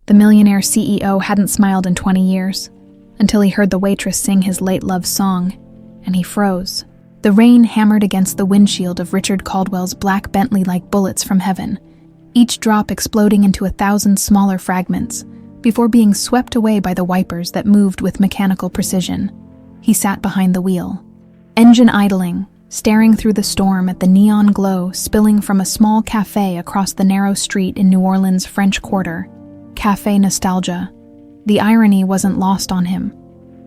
The Millionaire CEO hadn't smiled in 20 years, until he heard the waitress sing his late love's song, and he froze. The rain hammered against the windshield of Richard Caldwell's black Bentley like bullets from heaven, each drop exploding into 1,000 smaller fragments, before being swept away by the wipers that moved with mechanical precision. He sat behind the wheel, engine idling, staring through the storm at the neon glow spilling from a small cafe across the narrow street in New Orleans' French Quarter, Café Nostalgia. The irony wasn't lost on him.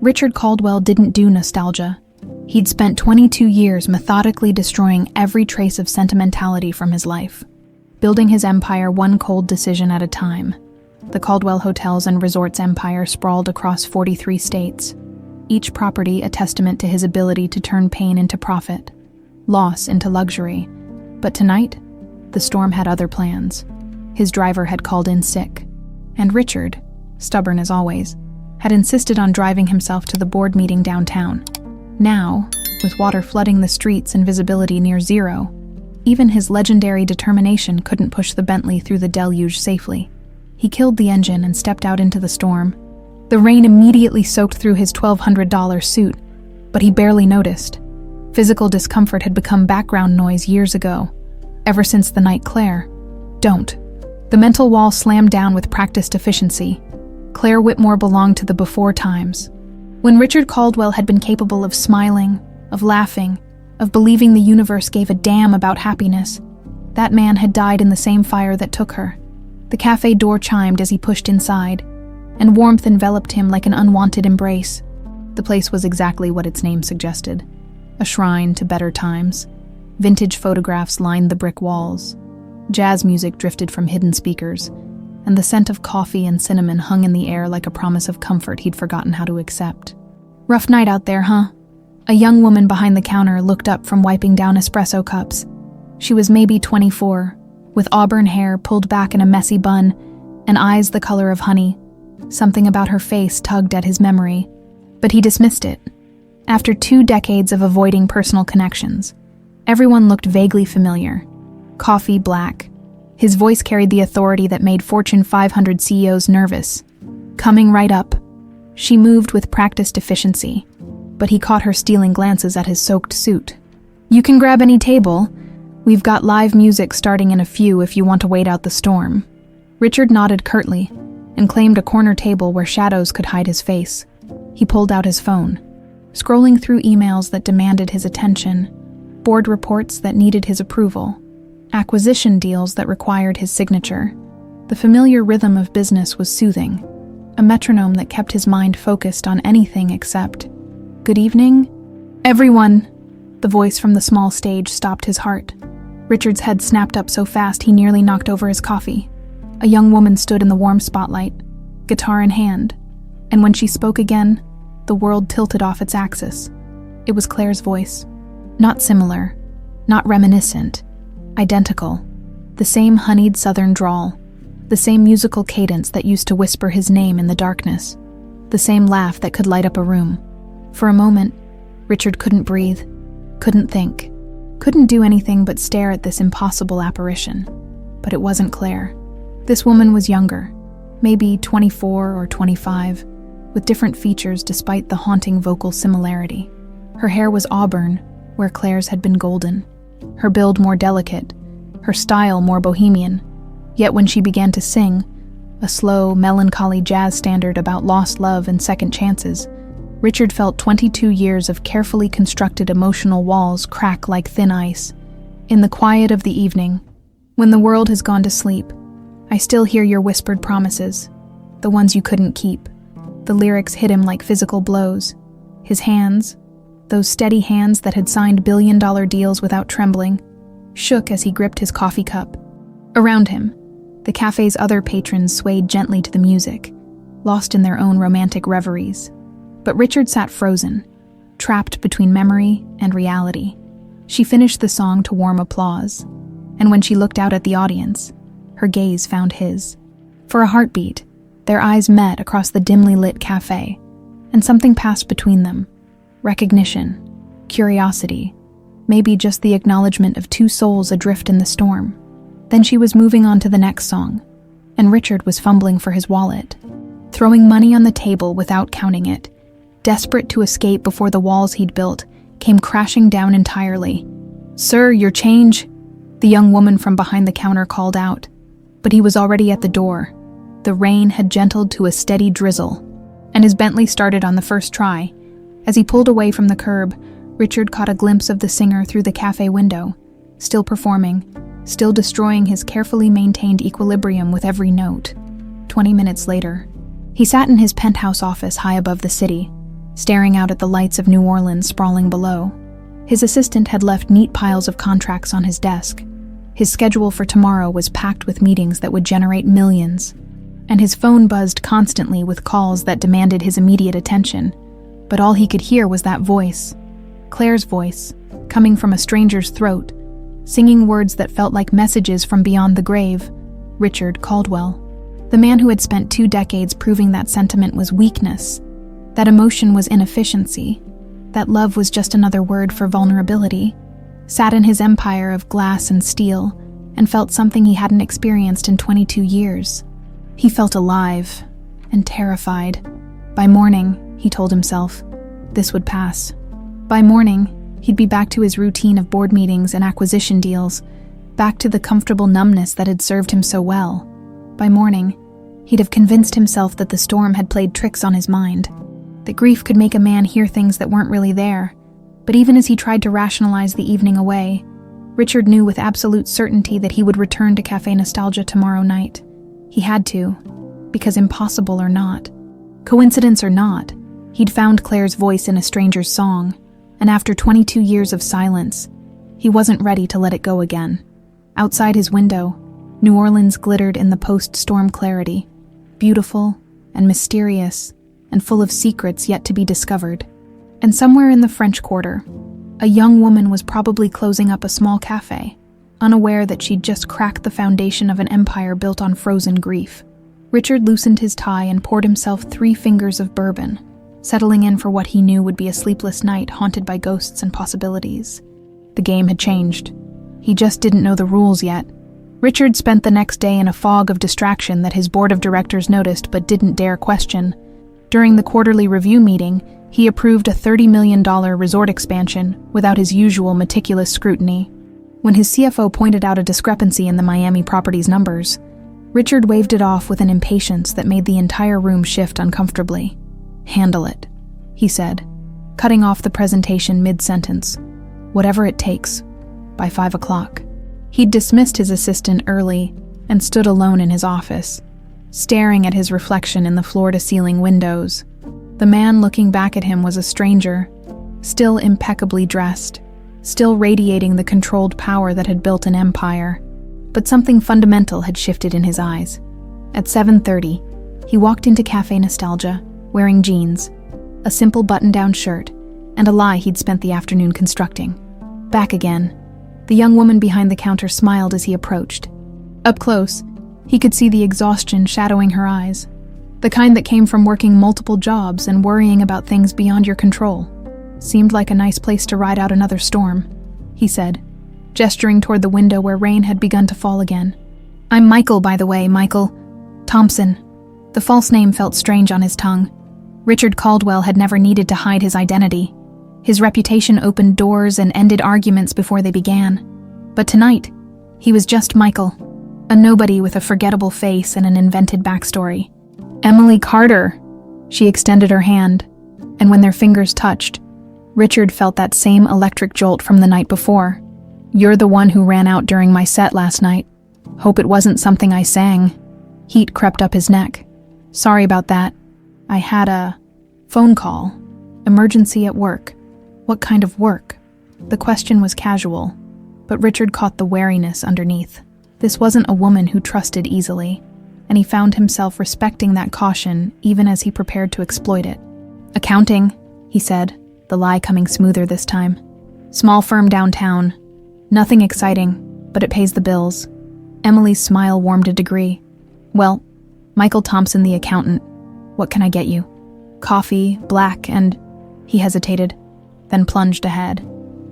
Richard Caldwell didn't do nostalgia. He'd spent 22 years methodically destroying every trace of sentimentality from his life, building his empire one cold decision at a time. The Caldwell Hotels and Resorts empire sprawled across 43 states, each property a testament to his ability to turn pain into profit, loss into luxury. But tonight, the storm had other plans. His driver had called in sick, and Richard, stubborn as always, had insisted on driving himself to the board meeting downtown. Now, with water flooding the streets and visibility near zero, even his legendary determination couldn't push the Bentley through the deluge safely. He killed the engine and stepped out into the storm. The rain immediately soaked through his $1,200 suit, but he barely noticed. Physical discomfort had become background noise years ago, ever since the night Claire. Don't. The mental wall slammed down with practiced efficiency. Claire Whitmore belonged to the before times, when Richard Caldwell had been capable of smiling, of laughing, of believing the universe gave a damn about happiness. That man had died in the same fire that took her. The cafe door chimed as he pushed inside, and warmth enveloped him like an unwanted embrace. The place was exactly what its name suggested, a shrine to better times. Vintage photographs lined the brick walls. Jazz music drifted from hidden speakers, and the scent of coffee and cinnamon hung in the air like a promise of comfort he'd forgotten how to accept. Rough night out there, huh? A young woman behind the counter looked up from wiping down espresso cups. She was maybe 24, with auburn hair pulled back in a messy bun and eyes the color of honey. Something about her face tugged at his memory, but he dismissed it. After 2 decades of avoiding personal connections, everyone looked vaguely familiar. Coffee black. His voice carried the authority that made Fortune 500 CEOs nervous. Coming right up. She moved with practiced efficiency, but he caught her stealing glances at his soaked suit. "You can grab any table. We've got live music starting in a few if you want to wait out the storm." Richard nodded curtly and claimed a corner table where shadows could hide his face. He pulled out his phone, scrolling through emails that demanded his attention, board reports that needed his approval, acquisition deals that required his signature. The familiar rhythm of business was soothing, a metronome that kept his mind focused on anything except, "Good evening, everyone." The voice from the small stage stopped his heart. Richard's head snapped up so fast he nearly knocked over his coffee. A young woman stood in the warm spotlight, guitar in hand, and when she spoke again, the world tilted off its axis. It was Claire's voice. Not similar, not reminiscent, identical. The same honeyed southern drawl, the same musical cadence that used to whisper his name in the darkness, the same laugh that could light up a room. For a moment, Richard couldn't breathe, couldn't think, couldn't do anything but stare at this impossible apparition. But it wasn't Claire. This woman was younger, maybe 24 or 25, with different features despite the haunting vocal similarity. Her hair was auburn, where Claire's had been golden. Her build more delicate, her style more bohemian. Yet when she began to sing, a slow, melancholy jazz standard about lost love and second chances, Richard felt 22 years of carefully constructed emotional walls crack like thin ice. In the quiet of the evening, when the world has gone to sleep, I still hear your whispered promises, the ones you couldn't keep. The lyrics hit him like physical blows. His hands, those steady hands that had signed billion-dollar deals without trembling, shook as he gripped his coffee cup. Around him, the cafe's other patrons swayed gently to the music, lost in their own romantic reveries. But Richard sat frozen, trapped between memory and reality. She finished the song to warm applause, and when she looked out at the audience, her gaze found his. For a heartbeat, their eyes met across the dimly lit cafe, and something passed between them. Recognition, curiosity, maybe just the acknowledgement of two souls adrift in the storm. Then she was moving on to the next song, and Richard was fumbling for his wallet, throwing money on the table without counting it. Desperate to escape before the walls he'd built came crashing down entirely. "Sir, your change," the young woman from behind the counter called out, but he was already at the door. The rain had gentled to a steady drizzle, and his Bentley started on the first try. As he pulled away from the curb, Richard caught a glimpse of the singer through the cafe window, still performing, still destroying his carefully maintained equilibrium with every note. 20 minutes later, he sat in his penthouse office high above the city, staring out at the lights of New Orleans sprawling below. His assistant had left neat piles of contracts on his desk. His schedule for tomorrow was packed with meetings that would generate millions, and his phone buzzed constantly with calls that demanded his immediate attention. But all he could hear was that voice, Claire's voice, coming from a stranger's throat, singing words that felt like messages from beyond the grave. Richard Caldwell, the man who had spent 2 decades proving that sentiment was weakness, that emotion was inefficiency, that love was just another word for vulnerability, sat in his empire of glass and steel and felt something he hadn't experienced in 22 years. He felt alive and terrified. By morning, he told himself, this would pass. By morning, he'd be back to his routine of board meetings and acquisition deals, back to the comfortable numbness that had served him so well. By morning, he'd have convinced himself that the storm had played tricks on his mind, that grief could make a man hear things that weren't really there. But even as he tried to rationalize the evening away, Richard knew with absolute certainty that he would return to Café Nostalgia tomorrow night. He had to, because impossible or not, coincidence or not, he'd found Claire's voice in a stranger's song, and after 22 years of silence, he wasn't ready to let it go again. Outside his window, New Orleans glittered in the post-storm clarity, beautiful and mysterious and full of secrets yet to be discovered. And somewhere in the French Quarter, a young woman was probably closing up a small cafe, unaware that she'd just cracked the foundation of an empire built on frozen grief. Richard loosened his tie and poured himself 3 fingers of bourbon, settling in for what he knew would be a sleepless night haunted by ghosts and possibilities. The game had changed. He just didn't know the rules yet. Richard spent the next day in a fog of distraction that his board of directors noticed but didn't dare question. During the quarterly review meeting, he approved a $30 million resort expansion without his usual meticulous scrutiny. When his CFO pointed out a discrepancy in the Miami property's numbers, Richard waved it off with an impatience that made the entire room shift uncomfortably. "Handle it," he said, cutting off the presentation mid-sentence. "Whatever it takes, by 5 o'clock. He'd dismissed his assistant early and stood alone in his office, staring at his reflection in the floor-to-ceiling windows. The man looking back at him was a stranger, still impeccably dressed, still radiating the controlled power that had built an empire. But something fundamental had shifted in his eyes. At 7:30, he walked into Café Nostalgia, wearing jeans, a simple button-down shirt, and a lie he'd spent the afternoon constructing. Back again. The young woman behind the counter smiled as he approached. Up close, he could see the exhaustion shadowing her eyes, the kind that came from working multiple jobs and worrying about things beyond your control. "Seemed like a nice place to ride out another storm," he said, gesturing toward the window where rain had begun to fall again. "I'm Michael, by the way, Michael Thompson." The false name felt strange on his tongue. Richard Caldwell had never needed to hide his identity. His reputation opened doors and ended arguments before they began. But tonight, he was just Michael, a nobody with a forgettable face and an invented backstory. "Emily Carter," she extended her hand, and when their fingers touched, Richard felt that same electric jolt from the night before. "You're the one who ran out during my set last night. Hope it wasn't something I sang." Heat crept up his neck. "Sorry about that. I had a phone call. Emergency at work." What kind of work? The question was casual, but Richard caught the wariness underneath. This wasn't a woman who trusted easily, and he found himself respecting that caution even as he prepared to exploit it. "Accounting," he said, the lie coming smoother this time. "Small firm downtown. Nothing exciting, but it pays the bills." Emily's smile warmed a degree. "Well, Michael Thompson, the accountant. What can I get you?" "Coffee, black, and..." He hesitated, then plunged ahead.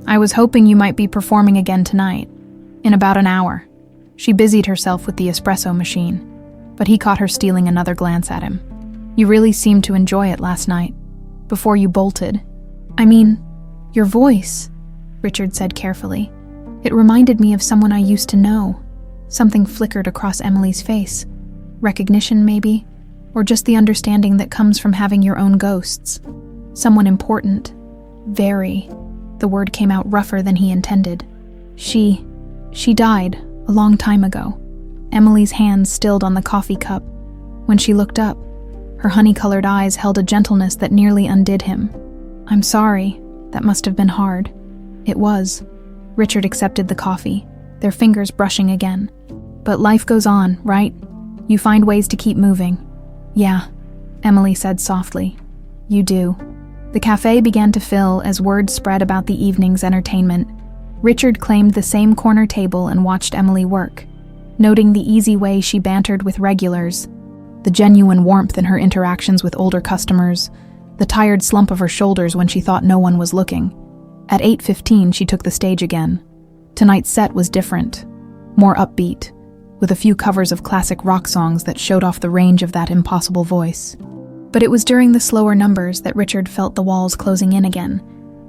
"I was hoping you might be performing again tonight. In about an hour." She busied herself with the espresso machine. but he caught her stealing another glance at him. "You really seemed to enjoy it last night, before you bolted." "I mean, your voice," Richard said carefully. "It reminded me of someone I used to know." Something flickered across Emily's face. Recognition, maybe? Or just the understanding that comes from having your own ghosts. Someone important. Very. The word came out rougher than he intended. She died a long time ago. Emily's hands stilled on the coffee cup. When she looked up, her honey-colored eyes held a gentleness that nearly undid him. "I'm sorry. That must have been hard." It was. Richard accepted the coffee, their fingers brushing again. "But life goes on, right? You find ways to keep moving." "Yeah," Emily said softly. "You do." The cafe began to fill as word spread about the evening's entertainment. Richard claimed the same corner table and watched Emily work, noting the easy way she bantered with regulars, the genuine warmth in her interactions with older customers, the tired slump of her shoulders when she thought no one was looking. At 8:15, she took the stage again. Tonight's set was different, more upbeat, with a few covers of classic rock songs that showed off the range of that impossible voice. But it was during the slower numbers that Richard felt the walls closing in again,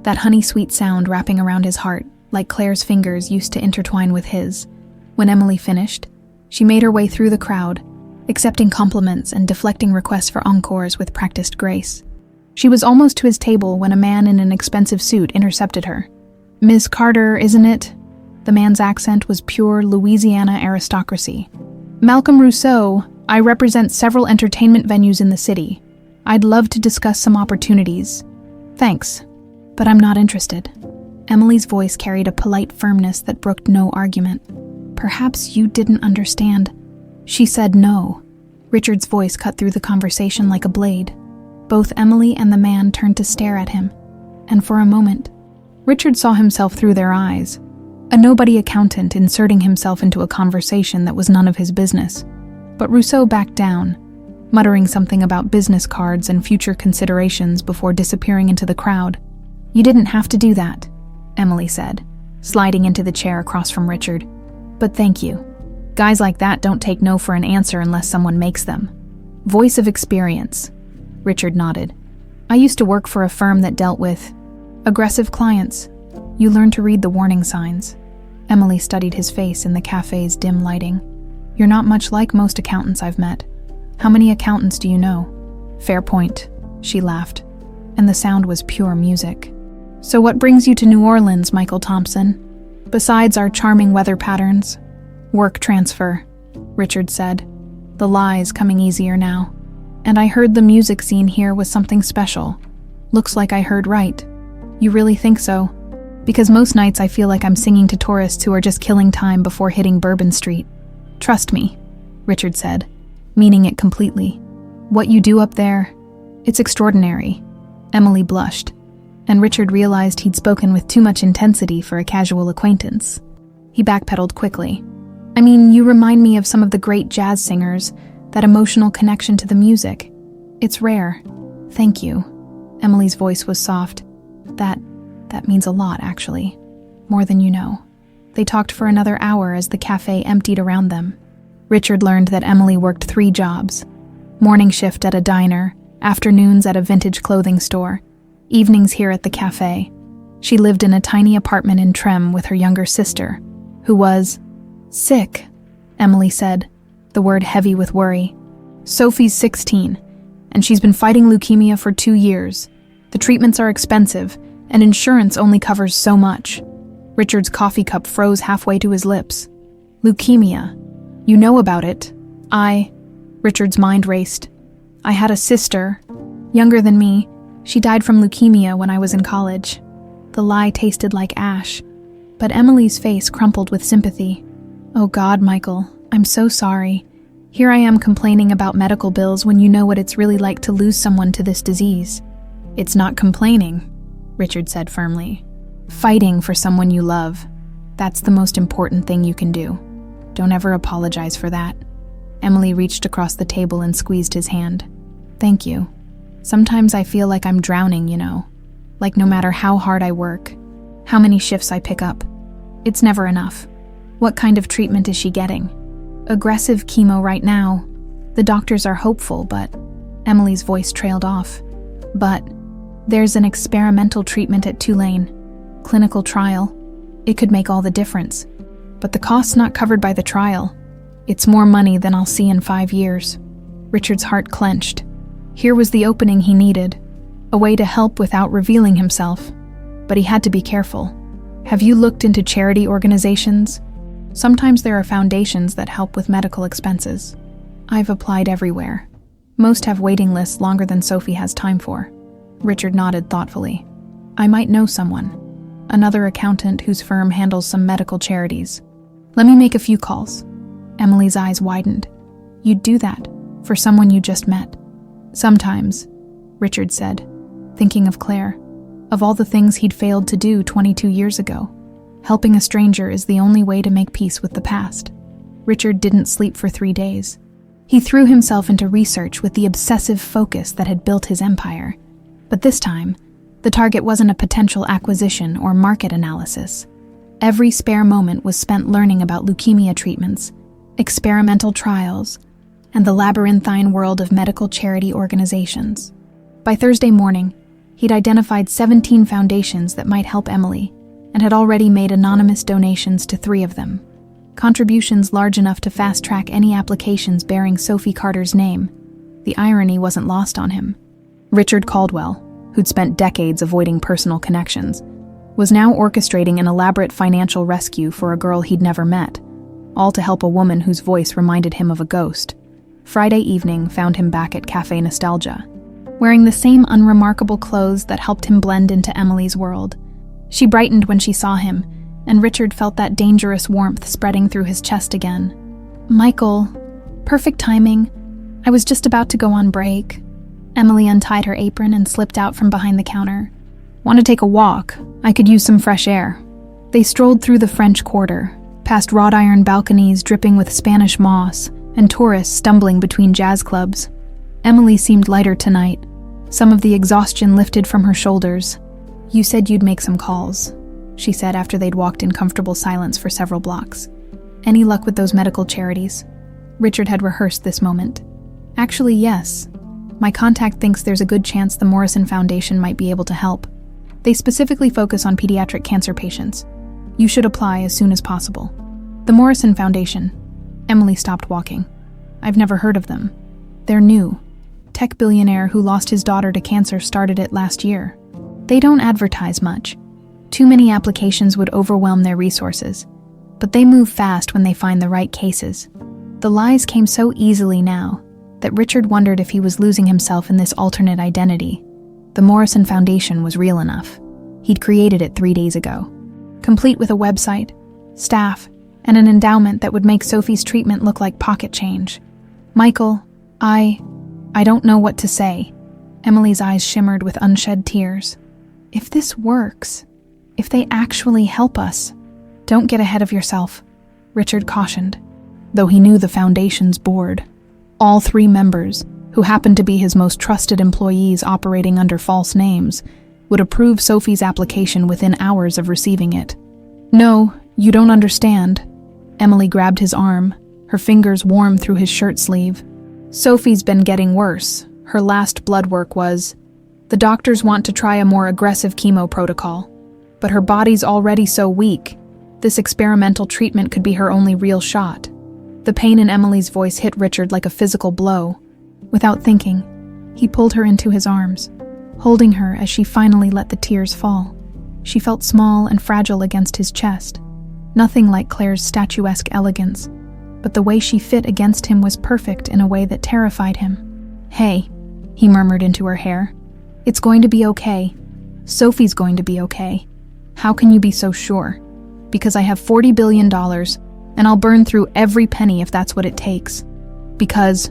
that honey-sweet sound wrapping around his heart, like Claire's fingers used to intertwine with his. When Emily finished, she made her way through the crowd, accepting compliments and deflecting requests for encores with practiced grace. She was almost to his table when a man in an expensive suit intercepted her. "Miss Carter, isn't it?" The man's accent was pure Louisiana aristocracy. "Malcolm Rousseau, I represent several entertainment venues in the city. I'd love to discuss some opportunities. Thanks, but I'm not interested." Emily's voice carried a polite firmness that brooked no argument. "Perhaps you didn't understand." She said no. Richard's voice cut through the conversation like a blade. Both Emily and the man turned to stare at him, and for a moment, Richard saw himself through their eyes, a nobody accountant inserting himself into a conversation that was none of his business. But Rousseau backed down, muttering something about business cards and future considerations before disappearing into the crowd. "You didn't have to do that," Emily said, sliding into the chair across from Richard. "But thank you. Guys like that don't take no for an answer unless someone makes them." "Voice of experience," Richard nodded. "I used to work for a firm that dealt with aggressive clients. You learn to read the warning signs." Emily studied his face in the cafe's dim lighting. "You're not much like most accountants I've met. How many accountants do you know?" "Fair point," she laughed, and the sound was pure music. "So what brings you to New Orleans, Michael Thompson? Besides our charming weather patterns?" "Work transfer," Richard said, the lies coming easier now. "And I heard the music scene here was something special. Looks like I heard right." "You really think so?" "Because most nights I feel like I'm singing to tourists who are just killing time before hitting Bourbon Street." "Trust me," Richard said, meaning it completely. "What you do up there, it's extraordinary." Emily blushed, and Richard realized he'd spoken with too much intensity for a casual acquaintance. He backpedaled quickly. "I mean, you remind me of some of the great jazz singers, that emotional connection to the music. It's rare." "Thank you." Emily's voice was soft. That means a lot, actually. More than you know." They talked for another hour as the cafe emptied around them. Richard learned that Emily worked 3 jobs. Morning shift at a diner, afternoons at a vintage clothing store, evenings here at the cafe. She lived in a tiny apartment in Trem with her younger sister, who was sick, Emily said, the word heavy with worry. "Sophie's 16, and she's been fighting leukemia for 2 years. The treatments are expensive, and insurance only covers so much." Richard's coffee cup froze halfway to his lips. "Leukemia. You know about it." Richard's mind raced. "I had a sister, younger than me. She died from leukemia when I was in college." The lie tasted like ash, but Emily's face crumpled with sympathy. "Oh God, Michael, I'm so sorry. Here I am complaining about medical bills when you know what it's really like to lose someone to this disease." "It's not complaining," Richard said firmly. "Fighting for someone you love. That's the most important thing you can do. Don't ever apologize for that." Emily reached across the table and squeezed his hand. "Thank you. Sometimes I feel like I'm drowning, you know. Like no matter how hard I work, how many shifts I pick up, it's never enough." "What kind of treatment is she getting?" "Aggressive chemo right now. The doctors are hopeful, but Emily's voice trailed off. But there's an experimental treatment at Tulane. Clinical trial. It could make all the difference. But the cost's not covered by the trial. It's more money than I'll see in 5 years. Richard's heart clenched. Here was the opening he needed. A way to help without revealing himself. But he had to be careful. Have you looked into charity organizations? Sometimes there are foundations that help with medical expenses. I've applied everywhere. Most have waiting lists longer than Sophie has time for. Richard nodded thoughtfully. I might know someone. Another accountant whose firm handles some medical charities. Let me make a few calls. Emily's eyes widened. You'd do that for someone you just met? Sometimes, Richard said, thinking of Claire. Of all the things he'd failed to do 22 years ago, helping a stranger is the only way to make peace with the past. Richard didn't sleep for 3 days. He threw himself into research with the obsessive focus that had built his empire. But this time, the target wasn't a potential acquisition or market analysis. Every spare moment was spent learning about leukemia treatments, experimental trials, and the labyrinthine world of medical charity organizations. By Thursday morning, he'd identified 17 foundations that might help Emily, and had already made anonymous donations to 3 of them. Contributions large enough to fast-track any applications bearing Sophie Carter's name. The irony wasn't lost on him. Richard Caldwell, who'd spent decades avoiding personal connections, was now orchestrating an elaborate financial rescue for a girl he'd never met, all to help a woman whose voice reminded him of a ghost. Friday evening found him back at Café Nostalgia, wearing the same unremarkable clothes that helped him blend into Emily's world. She brightened when she saw him, and Richard felt that dangerous warmth spreading through his chest again. Michael, perfect timing. I was just about to go on break. Emily untied her apron and slipped out from behind the counter. Want to take a walk? I could use some fresh air. They strolled through the French Quarter, past wrought iron balconies dripping with Spanish moss, and tourists stumbling between jazz clubs. Emily seemed lighter tonight, some of the exhaustion lifted from her shoulders. You said you'd make some calls, she said after they'd walked in comfortable silence for several blocks. Any luck with those medical charities? Richard had rehearsed this moment. Actually, yes. My contact thinks there's a good chance the Morrison Foundation might be able to help. They specifically focus on pediatric cancer patients. You should apply as soon as possible. The Morrison Foundation. Emily stopped walking. I've never heard of them. They're new. Tech billionaire who lost his daughter to cancer started it last year. They don't advertise much. Too many applications would overwhelm their resources. But they move fast when they find the right cases. The lies came so easily now that Richard wondered if he was losing himself in this alternate identity. The Morrison Foundation was real enough. He'd created it 3 days ago, complete with a website, staff, and an endowment that would make Sophie's treatment look like pocket change. Michael, I don't know what to say. Emily's eyes shimmered with unshed tears. If this works, if they actually help us, don't get ahead of yourself, Richard cautioned, though he knew the Foundation's board. All 3 members, who happened to be his most trusted employees operating under false names, would approve Sophie's application within hours of receiving it. No, you don't understand. Emily grabbed his arm, her fingers warm through his shirt sleeve. Sophie's been getting worse. Her last blood work was, the doctors want to try a more aggressive chemo protocol, but her body's already so weak. This experimental treatment could be her only real shot. The pain in Emily's voice hit Richard like a physical blow. Without thinking, he pulled her into his arms, holding her as she finally let the tears fall. She felt small and fragile against his chest, nothing like Claire's statuesque elegance, but the way she fit against him was perfect in a way that terrified him. Hey, he murmured into her hair. It's going to be okay. Sophie's going to be okay. How can you be so sure? Because I have $40 billion, and I'll burn through every penny if that's what it takes. Because,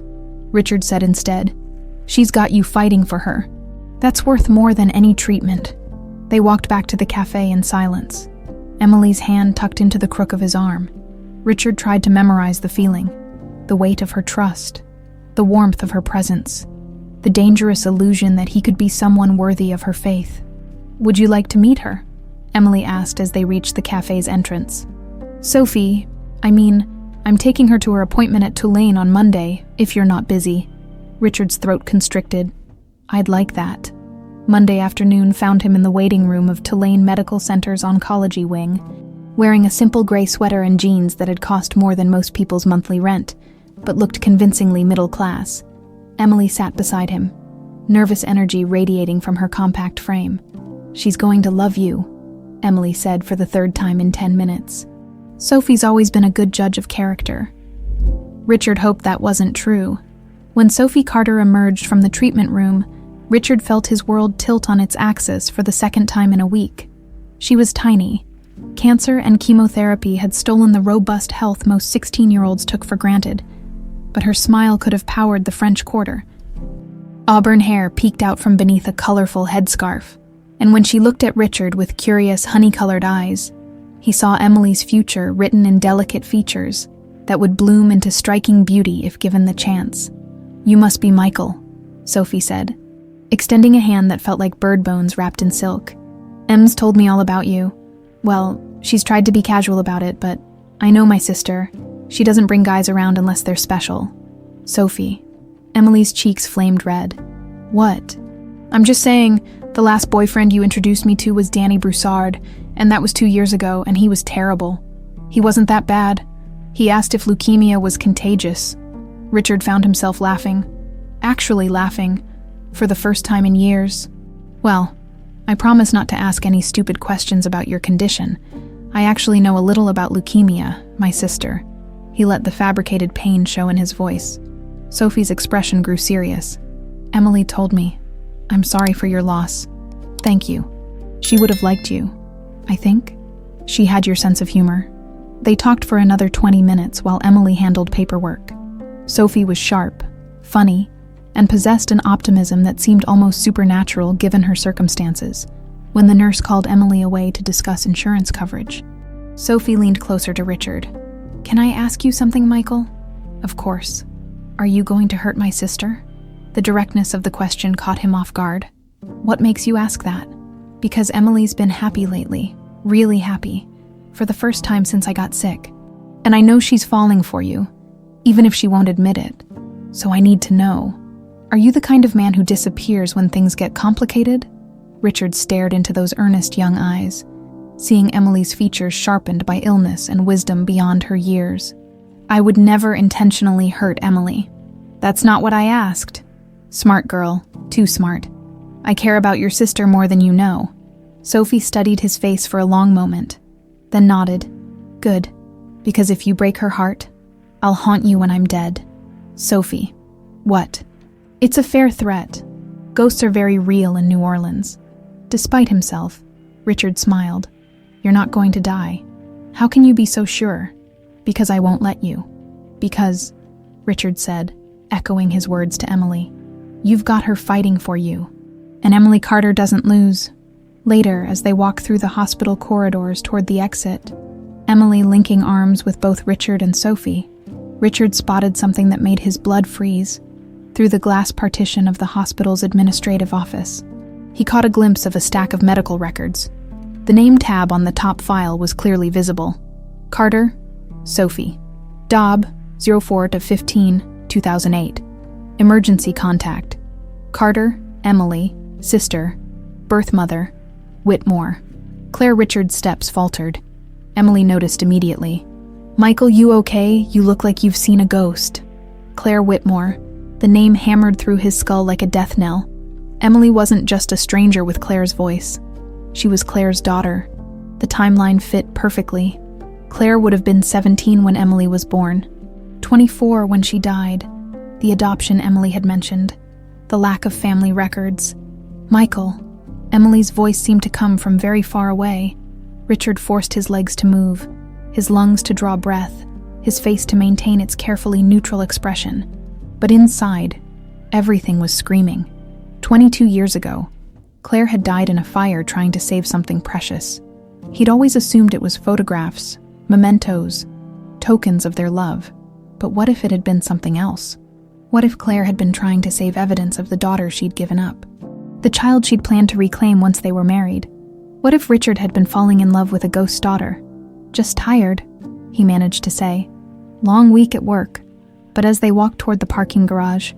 Richard said instead, she's got you fighting for her. That's worth more than any treatment. They walked back to the cafe in silence, Emily's hand tucked into the crook of his arm. Richard tried to memorize the feeling, the weight of her trust, the warmth of her presence, the dangerous illusion that he could be someone worthy of her faith. Would you like to meet her? Emily asked as they reached the cafe's entrance. I'm taking her to her appointment at Tulane on Monday, if you're not busy. Richard's throat constricted. I'd like that. Monday afternoon found him in the waiting room of Tulane Medical Center's oncology wing, wearing a simple gray sweater and jeans that had cost more than most people's monthly rent, but looked convincingly middle class. Emily sat beside him, nervous energy radiating from her compact frame. She's going to love you, Emily said for the third time in 10 minutes. Sophie's always been a good judge of character. Richard hoped that wasn't true. When Sophie Carter emerged from the treatment room, Richard felt his world tilt on its axis for the second time in a week. She was tiny. Cancer and chemotherapy had stolen the robust health most 16-year-olds took for granted, but her smile could have powered the French Quarter. Auburn hair peeked out from beneath a colorful headscarf, and when she looked at Richard with curious, honey-colored eyes, he saw Emily's future written in delicate features that would bloom into striking beauty if given the chance. You must be Michael, Sophie said, extending a hand that felt like bird bones wrapped in silk. Em's told me all about you. Well, she's tried to be casual about it, but I know my sister. She doesn't bring guys around unless they're special. Sophie. Emily's cheeks flamed red. What? I'm just saying, the last boyfriend you introduced me to was Danny Broussard, and that was 2 years ago, and he was terrible. He wasn't that bad. He asked if leukemia was contagious. Richard found himself laughing. Actually laughing. For the first time in years. Well, I promise not to ask any stupid questions about your condition. I actually know a little about leukemia, my sister. He let the fabricated pain show in his voice. Sophie's expression grew serious. Emily told me. I'm sorry for your loss. Thank you. She would have liked you, I think. She had your sense of humor. They talked for another 20 minutes while Emily handled paperwork. Sophie was sharp, funny, and possessed an optimism that seemed almost supernatural given her circumstances. When the nurse called Emily away to discuss insurance coverage, Sophie leaned closer to Richard. Can I ask you something, Michael? Of course. Are you going to hurt my sister? The directness of the question caught him off guard. What makes you ask that? Because Emily's been happy lately, really happy, for the first time since I got sick. And I know she's falling for you, even if she won't admit it. So I need to know. Are you the kind of man who disappears when things get complicated? Richard stared into those earnest young eyes, seeing Emily's features sharpened by illness and wisdom beyond her years. I would never intentionally hurt Emily. That's not what I asked. Smart girl, too smart. I care about your sister more than you know. Sophie studied his face for a long moment, then nodded. Good, because if you break her heart, I'll haunt you when I'm dead. Sophie. What? It's a fair threat. Ghosts are very real in New Orleans. Despite himself, Richard smiled. You're not going to die. How can you be so sure? Because I won't let you. Because, Richard said, echoing his words to Emily, you've got her fighting for you. And Emily Carter doesn't lose. Later, as they walk through the hospital corridors toward the exit, Emily linking arms with both Richard and Sophie, Richard spotted something that made his blood freeze. Through the glass partition of the hospital's administrative office, he caught a glimpse of a stack of medical records. The name tab on the top file was clearly visible. Carter, Sophie. Dobb, 04-15-2008. Emergency contact. Carter, Emily, sister, birth mother, Whitmore. Claire Richard's steps faltered. Emily noticed immediately. Michael, you okay? You look like you've seen a ghost. Claire Whitmore. The name hammered through his skull like a death knell. Emily wasn't just a stranger with Claire's voice. She was Claire's daughter. The timeline fit perfectly. Claire would have been 17 when Emily was born, 24 when she died. The adoption Emily had mentioned, the lack of family records. Michael. Emily's voice seemed to come from very far away. Richard forced his legs to move, his lungs to draw breath, his face to maintain its carefully neutral expression. But inside, everything was screaming. 22 years ago, Claire had died in a fire trying to save something precious. He'd always assumed it was photographs, mementos, tokens of their love. But what if it had been something else? What if Claire had been trying to save evidence of the daughter she'd given up? The child she'd planned to reclaim once they were married? What if Richard had been falling in love with a ghost daughter? Just tired, he managed to say. Long week at work, but as they walked toward the parking garage,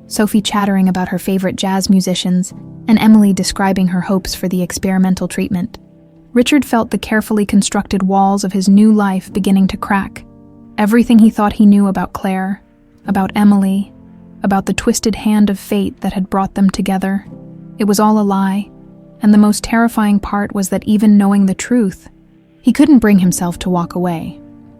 Sophie chattering about her favorite jazz musicians and Emily describing her hopes for the experimental treatment, Richard felt the carefully constructed walls of his new life beginning to crack. Everything he thought he knew about Claire, about Emily, about the twisted hand of fate that had brought them together, it was all a lie, and the most terrifying part was that even knowing the truth, he couldn't bring himself to walk away.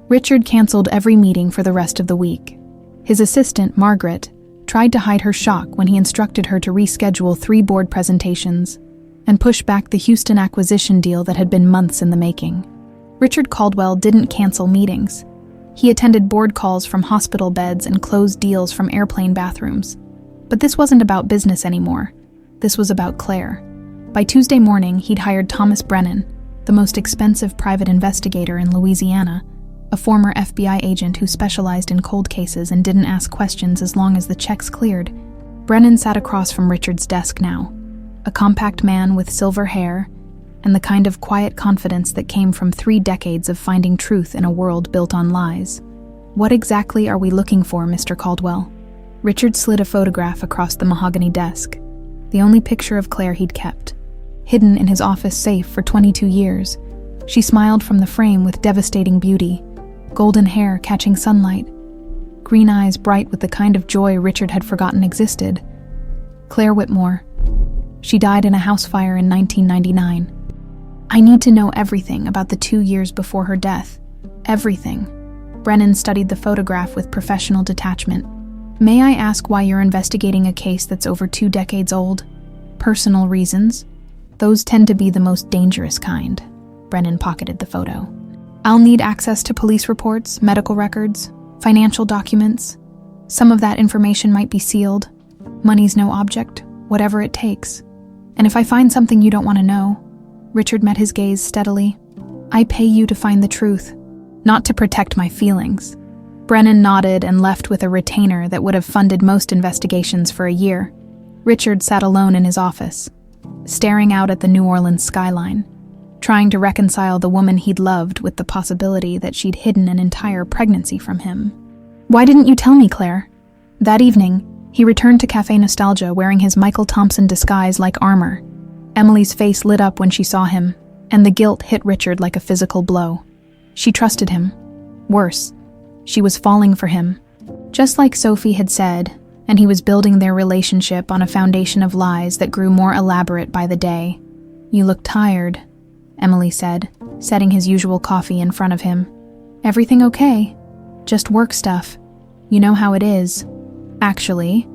Richard canceled every meeting for the rest of the week. His assistant, Margaret, tried to hide her shock when he instructed her to reschedule 3 board presentations and push back the Houston acquisition deal that had been months in the making. Richard Caldwell didn't cancel meetings. He attended board calls from hospital beds and closed deals from airplane bathrooms. But this wasn't about business anymore. This was about Claire. By Tuesday morning, he'd hired Thomas Brennan, the most expensive private investigator in Louisiana, a former FBI agent who specialized in cold cases and didn't ask questions as long as the checks cleared. Brennan sat across from Richard's desk now, a compact man with silver hair and the kind of quiet confidence that came from 3 decades of finding truth in a world built on lies. "What exactly are we looking for, Mr. Caldwell?" Richard slid a photograph across the mahogany desk, the only picture of Claire he'd kept, hidden in his office safe for 22 years. She smiled from the frame with devastating beauty, golden hair catching sunlight, green eyes bright with the kind of joy Richard had forgotten existed. Claire Whitmore. She died in a house fire in 1999. "I need to know everything about the 2 years before her death. Everything." Brennan studied the photograph with professional detachment. "May I ask why you're investigating a case that's over 2 decades old? Personal reasons? Those tend to be the most dangerous kind." Brennan pocketed the photo. "I'll need access to police reports, medical records, financial documents. Some of that information might be sealed. Money's no object, whatever it takes. And if I find something you don't want to know," Richard met his gaze steadily, "I pay you to find the truth, not to protect my feelings." Brennan nodded and left with a retainer that would have funded most investigations for a year. Richard sat alone in his office, staring out at the New Orleans skyline, trying to reconcile the woman he'd loved with the possibility that she'd hidden an entire pregnancy from him. "Why didn't you tell me, Claire?" That evening, he returned to Café Nostalgia wearing his Michael Thompson disguise like armor. Emily's face lit up when she saw him, and the guilt hit Richard like a physical blow. She trusted him. Worse, she was falling for him. Just like Sophie had said, and he was building their relationship on a foundation of lies that grew more elaborate by the day. "You look tired," Emily said, setting his usual coffee in front of him. "Everything okay? Just work stuff. You know how it is." "Actually,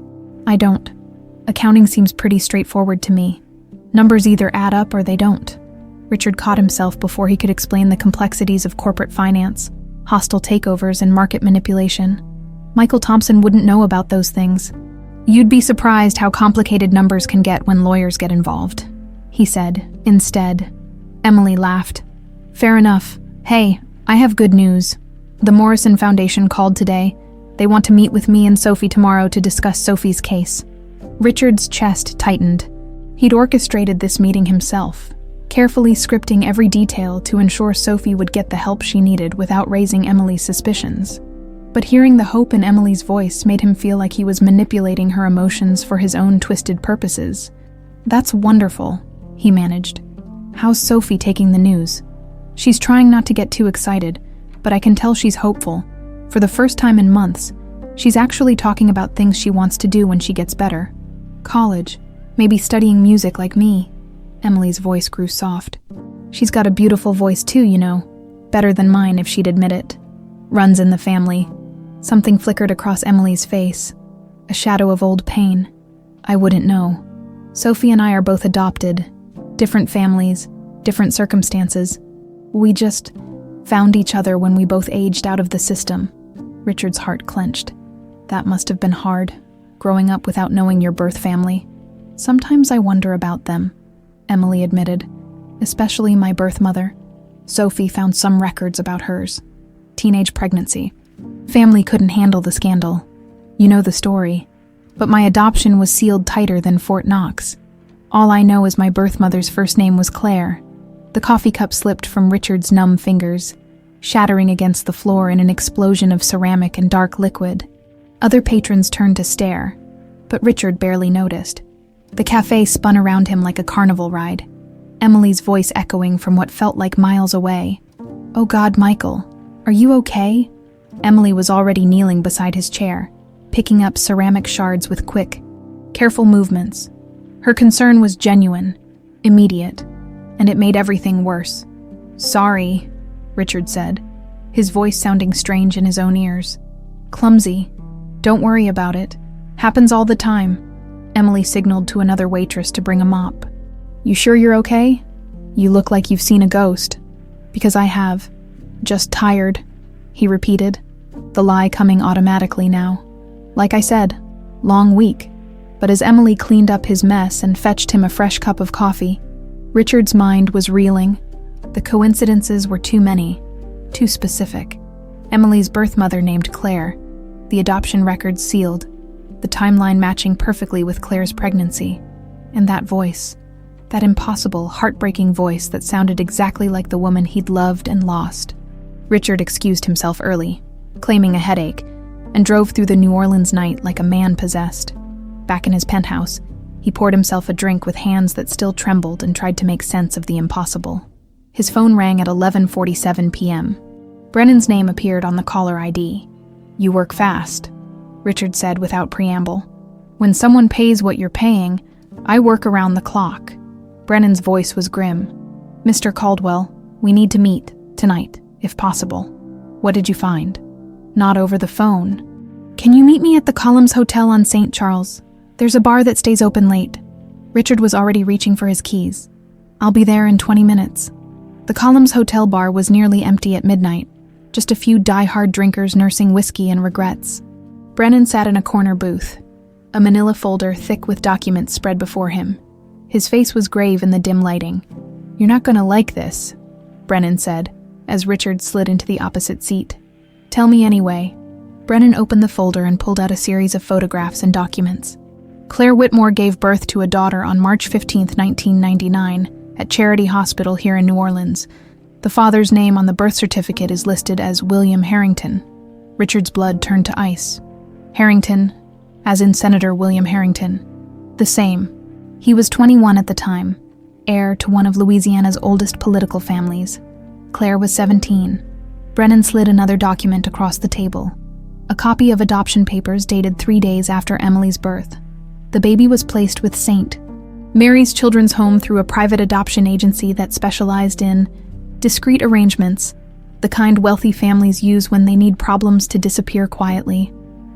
I don't. Accounting seems pretty straightforward to me. Numbers either add up or they don't." Richard caught himself before he could explain the complexities of corporate finance, hostile takeovers, and market manipulation. Michael Thompson wouldn't know about those things. "You'd be surprised how complicated numbers can get when lawyers get involved," he said, instead. Emily laughed. "Fair enough. Hey, I have good news. The Morrison Foundation called today. They want to meet with me and Sophie tomorrow to discuss Sophie's case." Richard's chest tightened. He'd orchestrated this meeting himself, carefully scripting every detail to ensure Sophie would get the help she needed without raising Emily's suspicions. But hearing the hope in Emily's voice made him feel like he was manipulating her emotions for his own twisted purposes. "That's wonderful," he managed. "How's Sophie taking the news?" "She's trying not to get too excited, but I can tell she's hopeful. For the first time in months, she's actually talking about things she wants to do when she gets better. College, maybe studying music like me." Emily's voice grew soft. "She's got a beautiful voice too, you know. Better than mine if she'd admit it. Runs in the family." Something flickered across Emily's face, a shadow of old pain. "I wouldn't know. Sophie and I are both adopted. Different families, different circumstances. We just found each other when we both aged out of the system." Richard's heart clenched. "That must have been hard, growing up without knowing your birth family." "Sometimes I wonder about them," Emily admitted. "Especially my birth mother. Sophie found some records about hers. Teenage pregnancy. Family couldn't handle the scandal. You know the story. But my adoption was sealed tighter than Fort Knox. All I know is my birth mother's first name was Claire." The coffee cup slipped from Richard's numb fingers. shattering against the floor in an explosion of ceramic and dark liquid. Other patrons turned to stare, but Richard barely noticed. The cafe spun around him like a carnival ride, Emily's voice echoing from what felt like miles away. "Oh God, Michael, are you okay?" Emily was already kneeling beside his chair, picking up ceramic shards with quick, careful movements. Her concern was genuine, immediate, and it made everything worse. "Sorry," Richard said, his voice sounding strange in his own ears. "Clumsy. Don't worry about it. Happens all the time." Emily signaled to another waitress to bring a mop. "You sure you're okay? You look like you've seen a ghost." "Because I have. Just tired," he repeated, the lie coming automatically now. "Like I said, long week." But as Emily cleaned up his mess and fetched him a fresh cup of coffee, Richard's mind was reeling. The coincidences were too many, too specific. Emily's birth mother named Claire, the adoption records sealed, the timeline matching perfectly with Claire's pregnancy. And that voice, that impossible, heartbreaking voice that sounded exactly like the woman he'd loved and lost. Richard excused himself early, claiming a headache, and drove through the New Orleans night like a man possessed. Back in his penthouse, he poured himself a drink with hands that still trembled and tried to make sense of the impossible. His phone rang at 11:47 p.m. Brennan's name appeared on the caller ID. "You work fast," Richard said without preamble. "When someone pays what you're paying, I work around the clock." Brennan's voice was grim. "Mr. Caldwell, we need to meet, tonight, if possible." "What did you find?" "Not over the phone." "Can you meet me at the Columns Hotel on St. Charles? There's a bar that stays open late." Richard was already reaching for his keys. "I'll be there in 20 minutes. The Columns Hotel bar was nearly empty at midnight, just a few die-hard drinkers nursing whiskey and regrets. Brennan sat in a corner booth, a manila folder thick with documents spread before him. His face was grave in the dim lighting. "You're not gonna like this," Brennan said, as Richard slid into the opposite seat. "Tell me anyway." Brennan opened the folder and pulled out a series of photographs and documents. Claire Whitmore gave birth to a daughter on March 15, 1999, at Charity Hospital here in New Orleans. The father's name on the birth certificate is listed as William Harrington. Richard's blood turned to ice. Harrington, as in Senator William Harrington. The same. He was 21 at the time, heir to one of Louisiana's oldest political families. Claire was 17. Brennan slid another document across the table. A copy of adoption papers dated 3 days after Emily's birth. The baby was placed with St. Mary's Children's Home through a private adoption agency that specialized in discreet arrangements, the kind wealthy families use when they need problems to disappear quietly.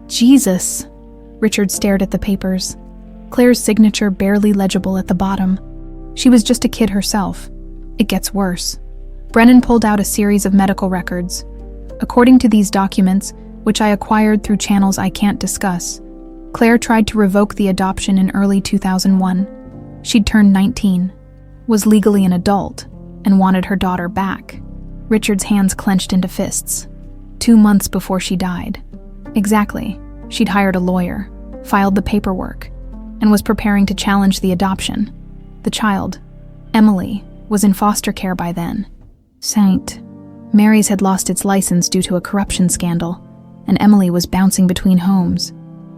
Jesus! Richard stared at the papers. Claire's signature barely legible at the bottom. She was just a kid herself. It gets worse. Brennan pulled out a series of medical records. According to these documents, which I acquired through channels I can't discuss, Claire tried to revoke the adoption in early 2001. She'd turned 19, was legally an adult, and wanted her daughter back. Richard's hands clenched into fists. 2 months before she died. Exactly. She'd hired a lawyer, filed the paperwork, and was preparing to challenge the adoption. The child, Emily, was in foster care by then. St. Mary's had lost its license due to a corruption scandal, and Emily was bouncing between homes.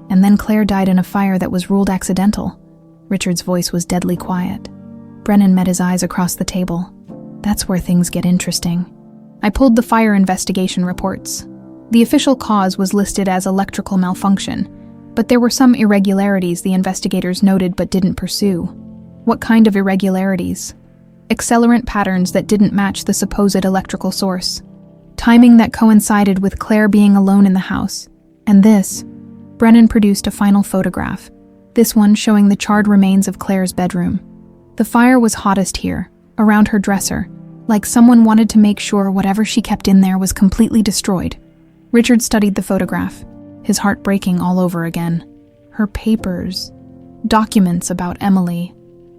And then Claire died in a fire that was ruled accidental. Richard's voice was deadly quiet. Brennan met his eyes across the table. That's where things get interesting. I pulled the fire investigation reports. The official cause was listed as electrical malfunction, but there were some irregularities the investigators noted but didn't pursue. What kind of irregularities? Accelerant patterns that didn't match the supposed electrical source. Timing that coincided with Claire being alone in the house. And this. Brennan produced a final photograph, this one showing the charred remains of Claire's bedroom. The fire was hottest here, around her dresser, like someone wanted to make sure whatever she kept in there was completely destroyed. Richard studied the photograph, his heart breaking all over again. Her papers. Documents about Emily.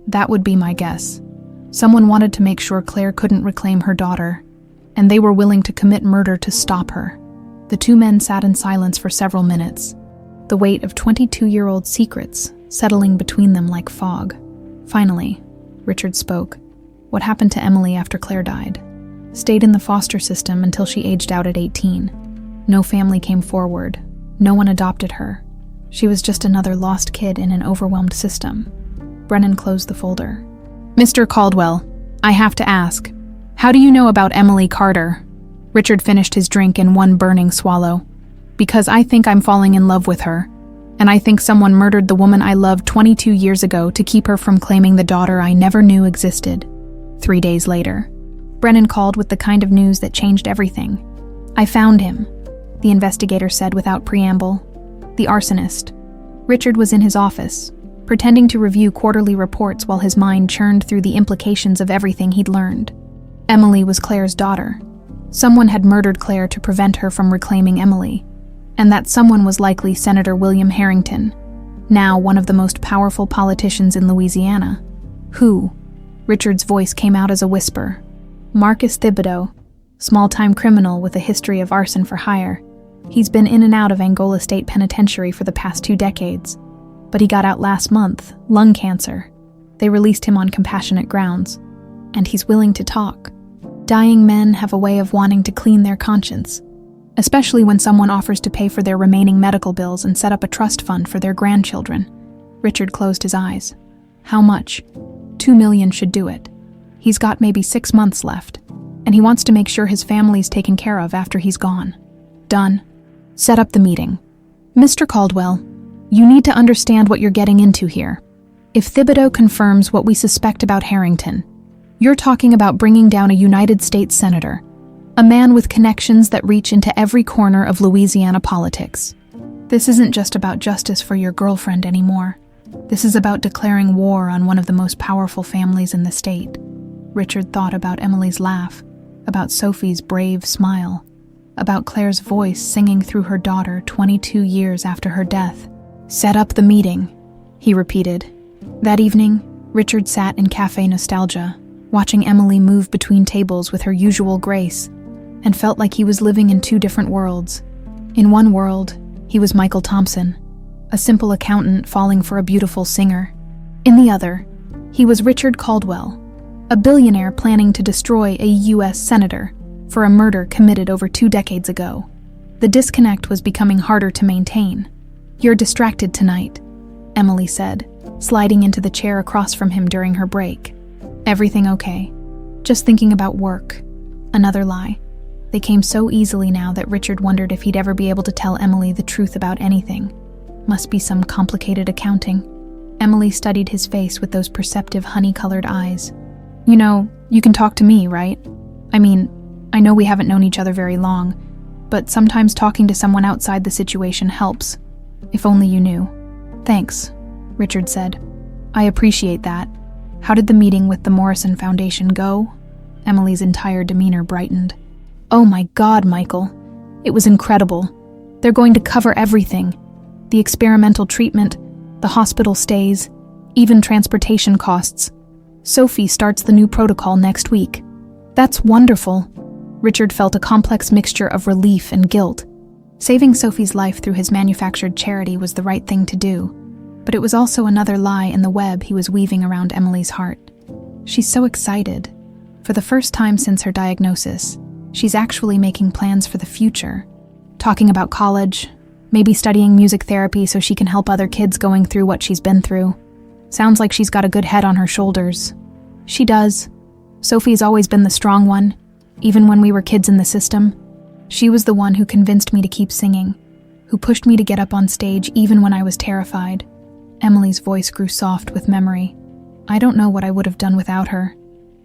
That would be my guess. Someone wanted to make sure Claire couldn't reclaim her daughter, and they were willing to commit murder to stop her. The two men sat in silence for several minutes, the weight of 22-year-old secrets settling between them like fog. Finally, Richard spoke. What happened to Emily after Claire died? Stayed in the foster system until she aged out at 18. No family came forward. No one adopted her. She was just another lost kid in an overwhelmed system. Brennan closed the folder. Mr. Caldwell, I have to ask, how do you know about Emily Carter? Richard finished his drink in one burning swallow. Because I think I'm falling in love with her, and I think someone murdered the woman I loved 22 years ago to keep her from claiming the daughter I never knew existed. 3 days later, Brennan called with the kind of news that changed everything. I found him, the investigator said without preamble. The arsonist. Richard was in his office, pretending to review quarterly reports while his mind churned through the implications of everything he'd learned. Emily was Claire's daughter. Someone had murdered Claire to prevent her from reclaiming Emily, and that someone was likely Senator William Harrington, now one of the most powerful politicians in Louisiana. Who? Richard's voice came out as a whisper. Marcus Thibodeau, small-time criminal with a history of arson for hire. He's been in and out of Angola State Penitentiary for the past 2 decades, but he got out last month, lung cancer. They released him on compassionate grounds, and he's willing to talk. Dying men have a way of wanting to clean their conscience, especially when someone offers to pay for their remaining medical bills and set up a trust fund for their grandchildren. Richard closed his eyes. How much? $2 million should do it. He's got maybe 6 months left, and he wants to make sure his family's taken care of after he's gone. Done. Set up the meeting. Mr. Caldwell, you need to understand what you're getting into here. If Thibodeau confirms what we suspect about Harrington, you're talking about bringing down a United States senator, a man with connections that reach into every corner of Louisiana politics. This isn't just about justice for your girlfriend anymore. This is about declaring war on one of the most powerful families in the state. Richard thought about Emily's laugh, about Sophie's brave smile, about Claire's voice singing through her daughter 22 years after her death. Set up the meeting, he repeated. That evening, Richard sat in Café Nostalgia, watching Emily move between tables with her usual grace, and felt like he was living in 2 different worlds. In one world, he was Michael Thompson, a simple accountant falling for a beautiful singer. In the other, he was Richard Caldwell, a billionaire planning to destroy a U.S. senator for a murder committed over 2 decades ago. The disconnect was becoming harder to maintain. You're distracted tonight, Emily said, sliding into the chair across from him during her break. Everything okay? Just thinking about work. Another lie. They came so easily now that Richard wondered if he'd ever be able to tell Emily the truth about anything. Must be some complicated accounting. Emily studied his face with those perceptive honey-colored eyes. You know, you can talk to me, right? I mean, I know we haven't known each other very long, but sometimes talking to someone outside the situation helps. If only you knew. Thanks, Richard said. I appreciate that. How did the meeting with the Morrison Foundation go? Emily's entire demeanor brightened. Oh my God, Michael. It was incredible. They're going to cover everything. The experimental treatment, the hospital stays, even transportation costs. Sophie starts the new protocol next week. That's wonderful. Richard felt a complex mixture of relief and guilt. Saving Sophie's life through his manufactured charity was the right thing to do, but it was also another lie in the web he was weaving around Emily's heart. She's so excited. For the first time since her diagnosis, she's actually making plans for the future. Talking about college, maybe studying music therapy so she can help other kids going through what she's been through. Sounds like she's got a good head on her shoulders. She does. Sophie's always been the strong one, even when we were kids in the system. She was the one who convinced me to keep singing, who pushed me to get up on stage even when I was terrified. Emily's voice grew soft with memory. I don't know what I would have done without her.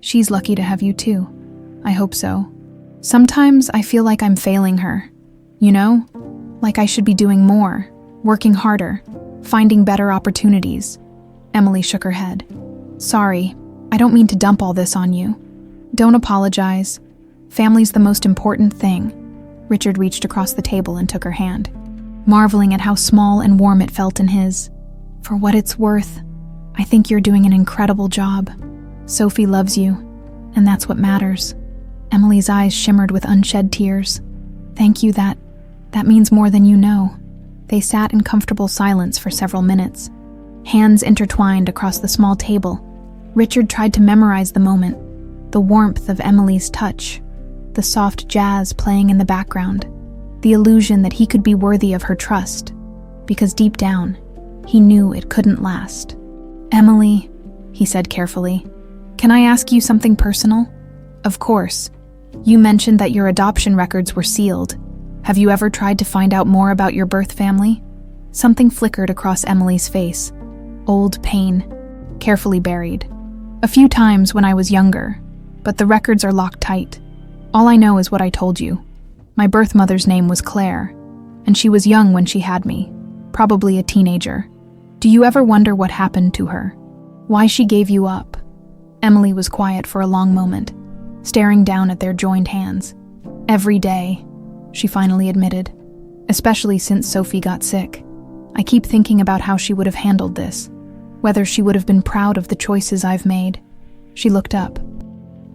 She's lucky to have you too. I hope so. Sometimes I feel like I'm failing her. You know? Like I should be doing more, working harder, finding better opportunities. Emily shook her head. Sorry, I don't mean to dump all this on you. Don't apologize. Family's the most important thing. Richard reached across the table and took her hand, marveling at how small and warm it felt in his. For what it's worth, I think you're doing an incredible job. Sophie loves you, and that's what matters. Emily's eyes shimmered with unshed tears. Thank you, that means more than you know. They sat in comfortable silence for several minutes, hands intertwined across the small table. Richard tried to memorize the moment, the warmth of Emily's touch, the soft jazz playing in the background, the illusion that he could be worthy of her trust, because deep down, he knew it couldn't last. "Emily," he said carefully, "can I ask you something personal?" "Of course. You mentioned that your adoption records were sealed. Have you ever tried to find out more about your birth family?" Something flickered across Emily's face. Old pain, carefully buried. "A few times when I was younger, but the records are locked tight. All I know is what I told you. My birth mother's name was Claire, and she was young when she had me, probably a teenager. Do you ever wonder what happened to her? Why she gave you up?" Emily was quiet for a long moment, staring down at their joined hands. "Every day," she finally admitted, "especially since Sophie got sick. I keep thinking about how she would have handled this, whether she would have been proud of the choices I've made." She looked up,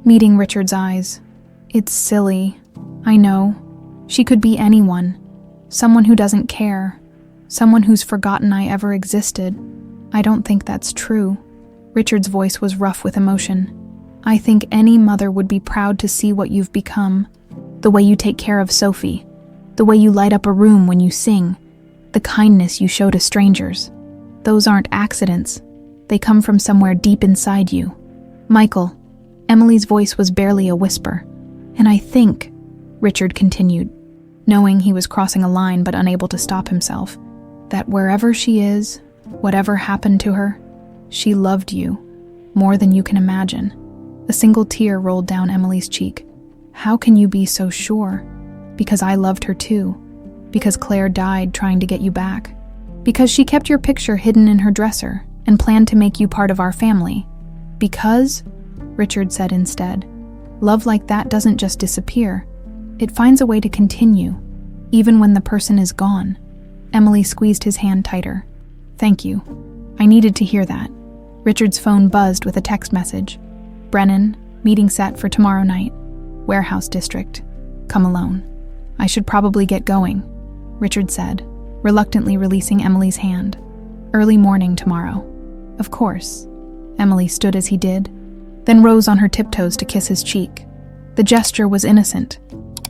meeting Richard's eyes. "It's silly. I know. She could be anyone. Someone who doesn't care. Someone who's forgotten I ever existed. I don't think that's true." Richard's voice was rough with emotion. "I think any mother would be proud to see what you've become. The way you take care of Sophie. The way you light up a room when you sing. The kindness you show to strangers. Those aren't accidents. They come from somewhere deep inside you. Michael," Emily's voice was barely a whisper, "and I think," Richard continued, knowing he was crossing a line but unable to stop himself, "that wherever she is, whatever happened to her, she loved you more than you can imagine." A single tear rolled down Emily's cheek. "How can you be so sure?" "Because I loved her too. Because Claire died trying to get you back. Because she kept your picture hidden in her dresser and planned to make you part of our family. Because," Richard said instead, "love like that doesn't just disappear. It finds a way to continue, even when the person is gone." Emily squeezed his hand tighter. "Thank you. I needed to hear that." Richard's phone buzzed with a text message. "Brennan, meeting set for tomorrow night. Warehouse District. Come alone." "I should probably get going," Richard said, reluctantly releasing Emily's hand. "Early morning tomorrow." "Of course." Emily stood as he did, then rose on her tiptoes to kiss his cheek. The gesture was innocent,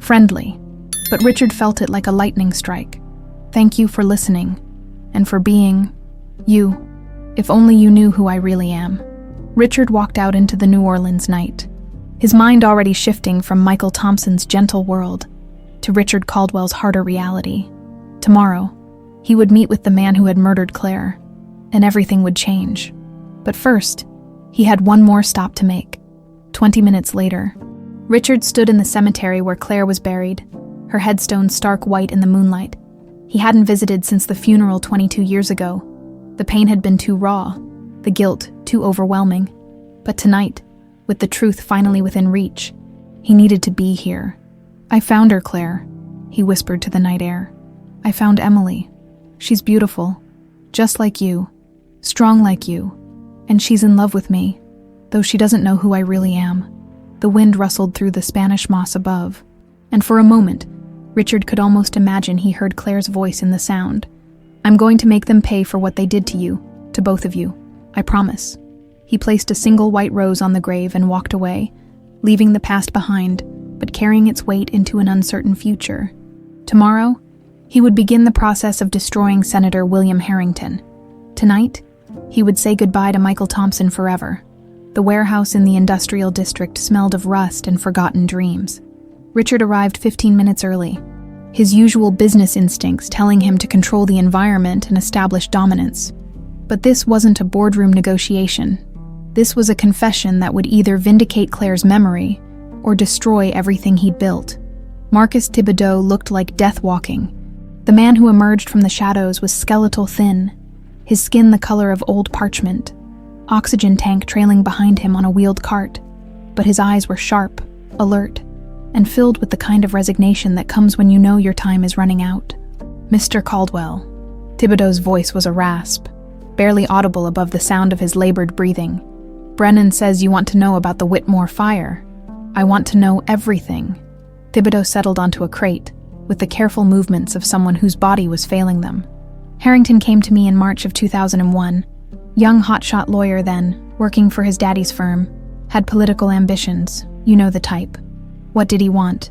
friendly, but Richard felt it like a lightning strike. "Thank you for listening, and for being you. If only you knew who I really am." Richard walked out into the New Orleans night, his mind already shifting from Michael Thompson's gentle world to Richard Caldwell's harder reality. Tomorrow, he would meet with the man who had murdered Claire, and everything would change. But first, he had one more stop to make. 20 minutes later, Richard stood in the cemetery where Claire was buried, her headstone stark white in the moonlight. He hadn't visited since the funeral 22 years ago. The pain had been too raw, the guilt too overwhelming. But tonight, with the truth finally within reach, he needed to be here. "I found her, Claire," he whispered to the night air. "I found Emily. She's beautiful, just like you, strong like you, and she's in love with me, though she doesn't know who I really am." The wind rustled through the Spanish moss above, and for a moment, Richard could almost imagine he heard Claire's voice in the sound. "I'm going to make them pay for what they did to you, to both of you. I promise." He placed a single white rose on the grave and walked away, leaving the past behind, but carrying its weight into an uncertain future. Tomorrow, he would begin the process of destroying Senator William Harrington. Tonight, he would say goodbye to Michael Thompson forever. The warehouse in the industrial district smelled of rust and forgotten dreams. Richard arrived 15 minutes early, his usual business instincts telling him to control the environment and establish dominance. But this wasn't a boardroom negotiation. This was a confession that would either vindicate Claire's memory or destroy everything he'd built. Marcus Thibodeau looked like death walking. The man who emerged from the shadows was skeletal thin, his skin the color of old parchment, oxygen tank trailing behind him on a wheeled cart. But his eyes were sharp, alert, and filled with the kind of resignation that comes when you know your time is running out. "Mr. Caldwell." Thibodeau's voice was a rasp, barely audible above the sound of his labored breathing. "Brennan says you want to know about the Whitmore fire. I want to know everything." Thibodeau settled onto a crate, with the careful movements of someone whose body was failing them. "Harrington came to me in March of 2001. Young hotshot lawyer then, working for his daddy's firm. Had political ambitions, you know the type. What did he want?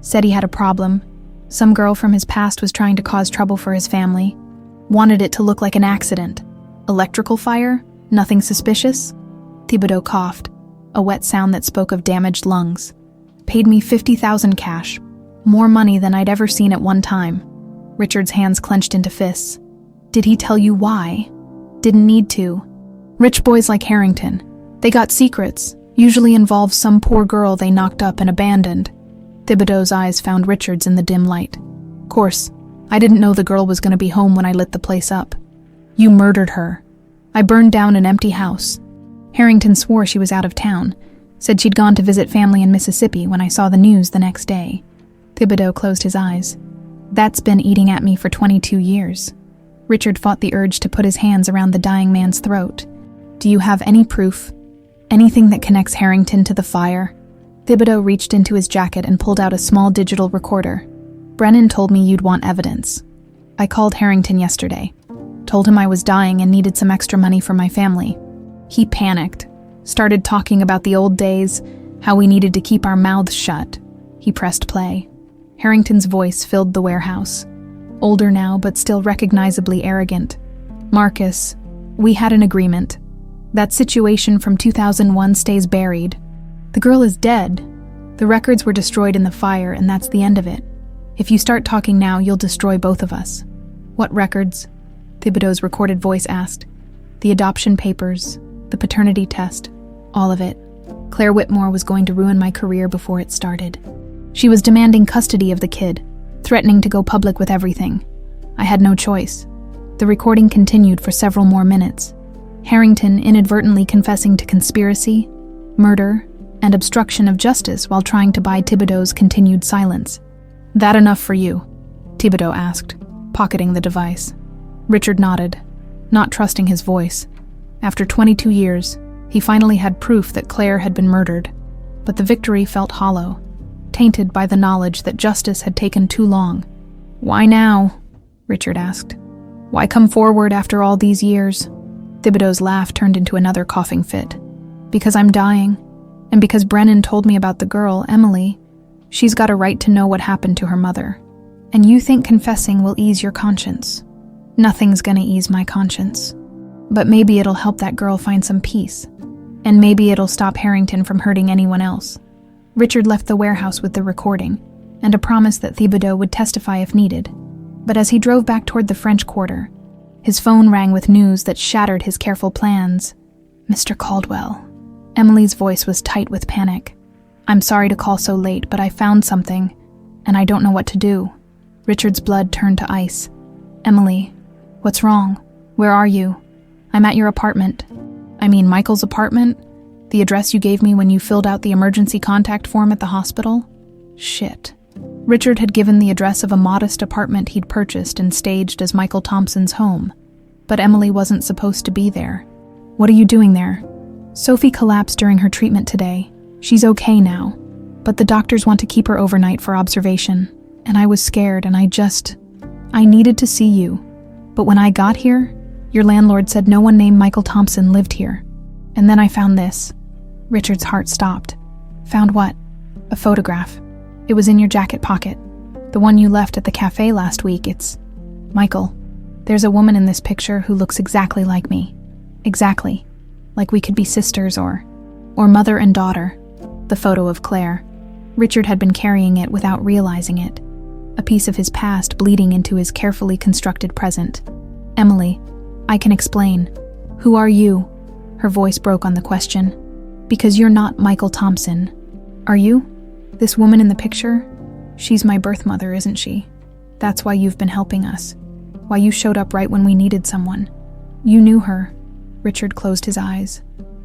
Said he had a problem. Some girl from his past was trying to cause trouble for his family. Wanted it to look like an accident. Electrical fire? Nothing suspicious? Thibodeau coughed, a wet sound that spoke of damaged lungs. Paid me $50,000 cash. More money than I'd ever seen at one time. Richard's hands clenched into fists. Did he tell you why? Didn't need to. Rich boys like Harrington. They got secrets, usually involve some poor girl they knocked up and abandoned. Thibodeau's eyes found Richard's in the dim light. Course, I didn't know the girl was going to be home when I lit the place up. You murdered her. I burned down an empty house. Harrington swore she was out of town, said she'd gone to visit family in Mississippi when I saw the news the next day. Thibodeau closed his eyes. That's been eating at me for 22 years. Richard fought the urge to put his hands around the dying man's throat. Do you have any proof? Anything that connects Harrington to the fire? Thibodeau reached into his jacket and pulled out a small digital recorder. Brennan told me you'd want evidence. I called Harrington yesterday. Told him I was dying and needed some extra money for my family. He panicked. Started talking about the old days, how we needed to keep our mouths shut. He pressed play. Harrington's voice filled the warehouse. Older now, but still recognizably arrogant. Marcus, we had an agreement. That situation from 2001 stays buried. The girl is dead. The records were destroyed in the fire, and that's the end of it. If you start talking now, you'll destroy both of us. What records? Thibodeau's recorded voice asked. The adoption papers, the paternity test, all of it. Claire Whitmore was going to ruin my career before it started. She was demanding custody of the kid, threatening to go public with everything. I had no choice. The recording continued for several more minutes. Harrington inadvertently confessing to conspiracy, murder, and obstruction of justice while trying to buy Thibodeau's continued silence. That enough for you? Thibodeau asked, pocketing the device. Richard nodded, not trusting his voice. After 22 years, he finally had proof that Claire had been murdered, but the victory felt hollow, tainted by the knowledge that justice had taken too long. Why now? Richard asked. Why come forward after all these years? Thibodeau's laugh turned into another coughing fit. Because I'm dying, and because Brennan told me about the girl, Emily. She's got a right to know what happened to her mother. And you think confessing will ease your conscience. Nothing's gonna ease my conscience. But maybe it'll help that girl find some peace. And maybe it'll stop Harrington from hurting anyone else. Richard left the warehouse with the recording, and a promise that Thibodeau would testify if needed. But as he drove back toward the French Quarter, his phone rang with news that shattered his careful plans. Mr. Caldwell. Emily's voice was tight with panic. I'm sorry to call so late, but I found something, and I don't know what to do. Richard's blood turned to ice. Emily, what's wrong? Where are you? I'm at your apartment. I mean Michael's apartment? The address you gave me when you filled out the emergency contact form at the hospital? Shit. Richard had given the address of a modest apartment he'd purchased and staged as Michael Thompson's home. But Emily wasn't supposed to be there. What are you doing there? Sophie collapsed during her treatment today. She's okay now, but the doctors want to keep her overnight for observation. And I was scared, and I needed to see you. But when I got here, your landlord said no one named Michael Thompson lived here. And then I found this. Richard's heart stopped. Found what? A photograph. It was in your jacket pocket. The one you left at the cafe last week. It's Michael. There's a woman in this picture who looks exactly like me. Exactly. Like we could be sisters or mother and daughter. The photo of Claire. Richard had been carrying it without realizing it. A piece of his past bleeding into his carefully constructed present. Emily, I can explain. Who are you? Her voice broke on the question. Because you're not Michael Thompson. Are you? This woman in the picture? She's my birth mother, isn't she? That's why you've been helping us. Why you showed up right when we needed someone. You knew her. Richard closed his eyes,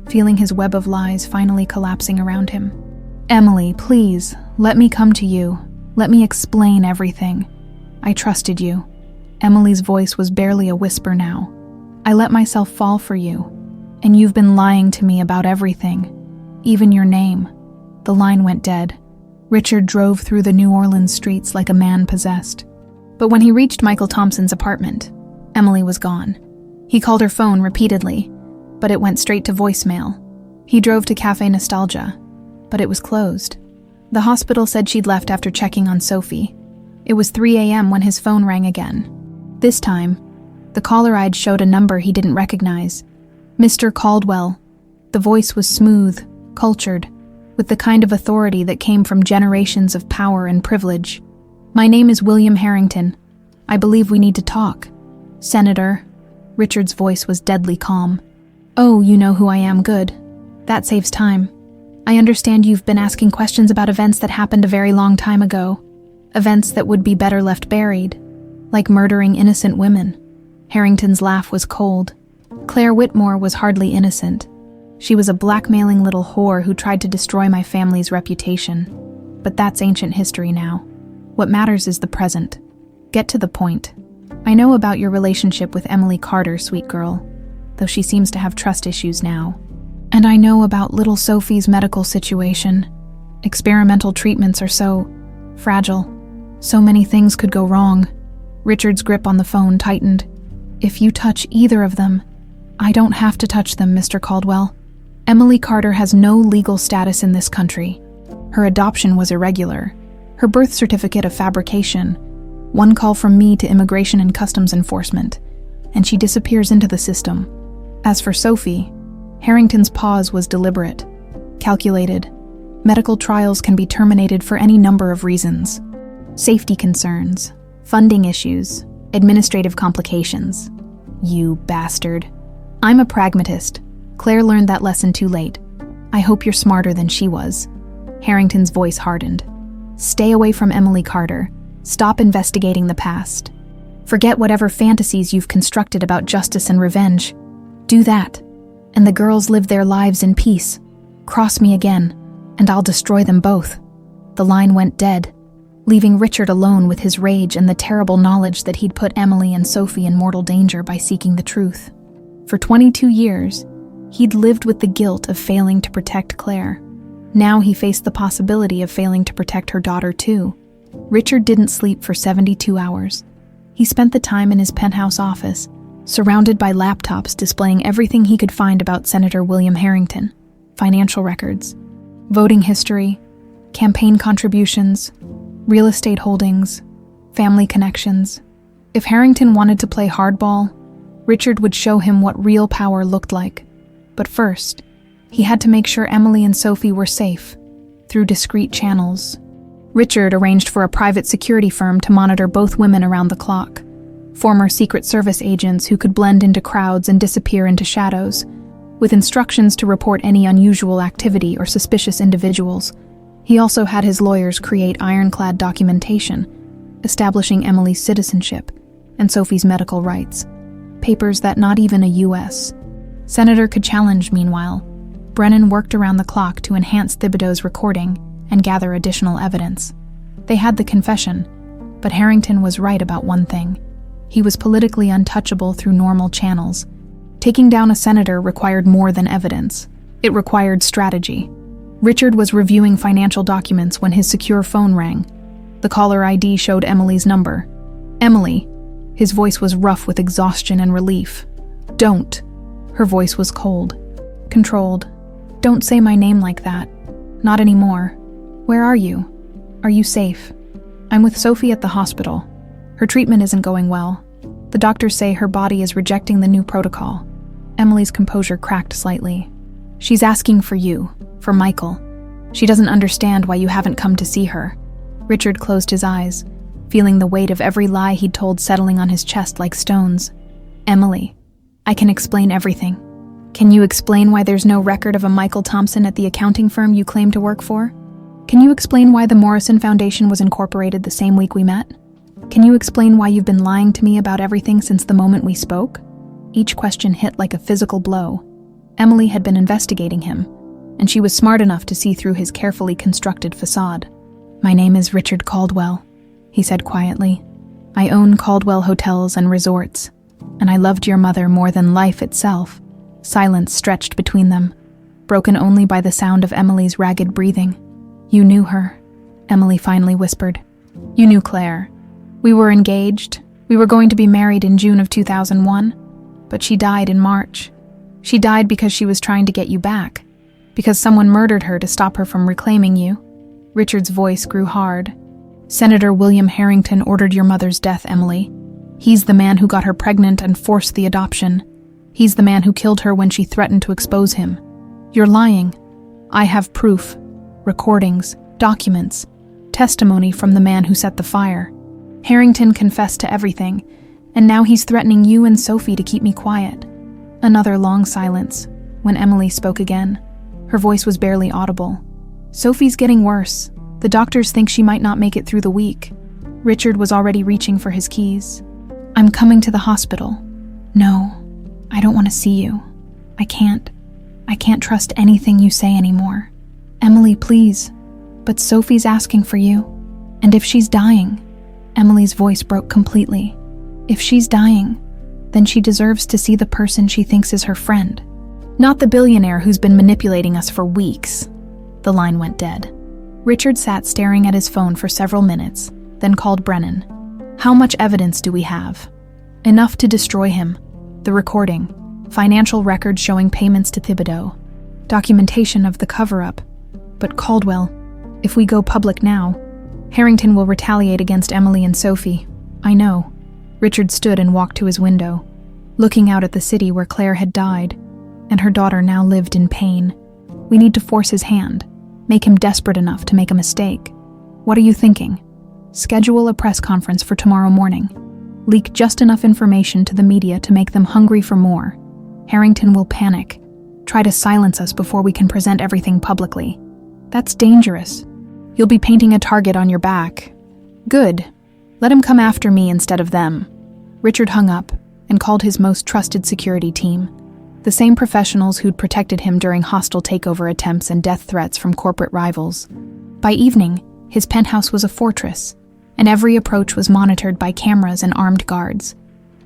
feeling his web of lies finally collapsing around him. Emily, please, let me come to you. Let me explain everything. I trusted you. Emily's voice was barely a whisper now. I let myself fall for you, and you've been lying to me about everything. Even your name. The line went dead. Richard drove through the New Orleans streets like a man possessed. But when he reached Michael Thompson's apartment, Emily was gone. He called her phone repeatedly, but it went straight to voicemail. He drove to Café Nostalgia, but it was closed. The hospital said she'd left after checking on Sophie. It was 3 a.m. when his phone rang again. This time, the caller ID showed a number he didn't recognize. Mr. Caldwell. The voice was smooth, cultured, with the kind of authority that came from generations of power and privilege. "My name is William Harrington. I believe we need to talk." "Senator." Richard's voice was deadly calm. "Oh, you know who I am, good. That saves time. I understand you've been asking questions about events that happened a very long time ago. Events that would be better left buried, like murdering innocent women." Harrington's laugh was cold. Claire Whitmore was hardly innocent. She was a blackmailing little whore who tried to destroy my family's reputation. But that's ancient history now. What matters is the present. Get to the point. I know about your relationship with Emily Carter, sweet girl, though she seems to have trust issues now. And I know about little Sophie's medical situation. Experimental treatments are so fragile. So many things could go wrong. Richard's grip on the phone tightened. "If you touch either of them..." "I don't have to touch them, Mr. Caldwell. Emily Carter has no legal status in this country. Her adoption was irregular. Her birth certificate a fabrication. One call from me to Immigration and Customs Enforcement, and she disappears into the system. As for Sophie..." Harrington's pause was deliberate, calculated. Medical trials can be terminated for any number of reasons. Safety concerns, funding issues, administrative complications. "You bastard." "I'm a pragmatist. Claire learned that lesson too late. I hope you're smarter than she was." Harrington's voice hardened. "Stay away from Emily Carter. Stop investigating the past. Forget whatever fantasies you've constructed about justice and revenge. Do that, and the girls live their lives in peace. Cross me again, and I'll destroy them both." The line went dead, leaving Richard alone with his rage and the terrible knowledge that he'd put Emily and Sophie in mortal danger by seeking the truth. For 22 years, he'd lived with the guilt of failing to protect Claire. Now he faced the possibility of failing to protect her daughter too. Richard didn't sleep for 72 hours. He spent the time in his penthouse office, surrounded by laptops displaying everything he could find about Senator William Harrington: financial records, voting history, campaign contributions, real estate holdings, family connections. If Harrington wanted to play hardball, Richard would show him what real power looked like. But first, he had to make sure Emily and Sophie were safe, through discreet channels. Richard arranged for a private security firm to monitor both women around the clock. Former Secret Service agents who could blend into crowds and disappear into shadows, with instructions to report any unusual activity or suspicious individuals. He also had his lawyers create ironclad documentation, establishing Emily's citizenship and Sophie's medical rights, papers that not even a U.S. senator could challenge. Meanwhile, Brennan worked around the clock to enhance Thibodeau's recording and gather additional evidence. They had the confession, but Harrington was right about one thing. He was politically untouchable through normal channels. Taking down a senator required more than evidence. It required strategy. Richard was reviewing financial documents when his secure phone rang. The caller ID showed Emily's number. "Emily." His voice was rough with exhaustion and relief. "Don't." Her voice was cold, controlled. "Don't say my name like that. Not anymore. Where are you? Are you safe?" "I'm with Sophie at the hospital. Her treatment isn't going well. The doctors say her body is rejecting the new protocol." Emily's composure cracked slightly. "She's asking for you, for Michael. She doesn't understand why you haven't come to see her." Richard closed his eyes, feeling the weight of every lie he'd told settling on his chest like stones. "Emily, I can explain everything. Can you explain why there's no record of a Michael Thompson at the accounting firm you claim to work for? Can you explain why the Morrison Foundation was incorporated the same week we met? Can you explain why you've been lying to me about everything since the moment we spoke?" Each question hit like a physical blow. Emily had been investigating him, and she was smart enough to see through his carefully constructed facade. "My name is Richard Caldwell," he said quietly. "I own Caldwell Hotels and Resorts, and I loved your mother more than life itself." Silence stretched between them, broken only by the sound of Emily's ragged breathing. "You knew her," Emily finally whispered. "You knew Claire. We were engaged. We were going to be married in June of 2001, but she died in March. She died because she was trying to get you back, because someone murdered her to stop her from reclaiming you." Richard's voice grew hard. "Senator William Harrington ordered your mother's death, Emily. He's the man who got her pregnant and forced the adoption. He's the man who killed her when she threatened to expose him. You're lying. I have proof, recordings, documents, testimony from the man who set the fire. Harrington confessed to everything, and now he's threatening you and Sophie to keep me quiet." Another long silence, when Emily spoke again. Her voice was barely audible. "Sophie's getting worse. The doctors think she might not make it through the week." Richard was already reaching for his keys. "I'm coming to the hospital." "No, I don't want to see you. I can't trust anything you say anymore. Emily, please. But Sophie's asking for you. And if she's dying..." Emily's voice broke completely. "If she's dying, then she deserves to see the person she thinks is her friend. Not the billionaire who's been manipulating us for weeks." The line went dead. Richard sat staring at his phone for several minutes, then called Brennan. "How much evidence do we have?" "Enough to destroy him. The recording, financial records showing payments to Thibodeau, documentation of the cover-up. But Caldwell, if we go public now, Harrington will retaliate against Emily and Sophie." "I know." Richard stood and walked to his window, looking out at the city where Claire had died, and her daughter now lived in pain. "We need to force his hand, make him desperate enough to make a mistake. What are you thinking? Schedule a press conference for tomorrow morning. Leak just enough information to the media to make them hungry for more. Harrington will panic, try to silence us before we can present everything publicly. That's dangerous. You'll be painting a target on your back." "Good. Let him come after me instead of them." Richard hung up and called his most trusted security team, the same professionals who'd protected him during hostile takeover attempts and death threats from corporate rivals. By evening, his penthouse was a fortress, and every approach was monitored by cameras and armed guards.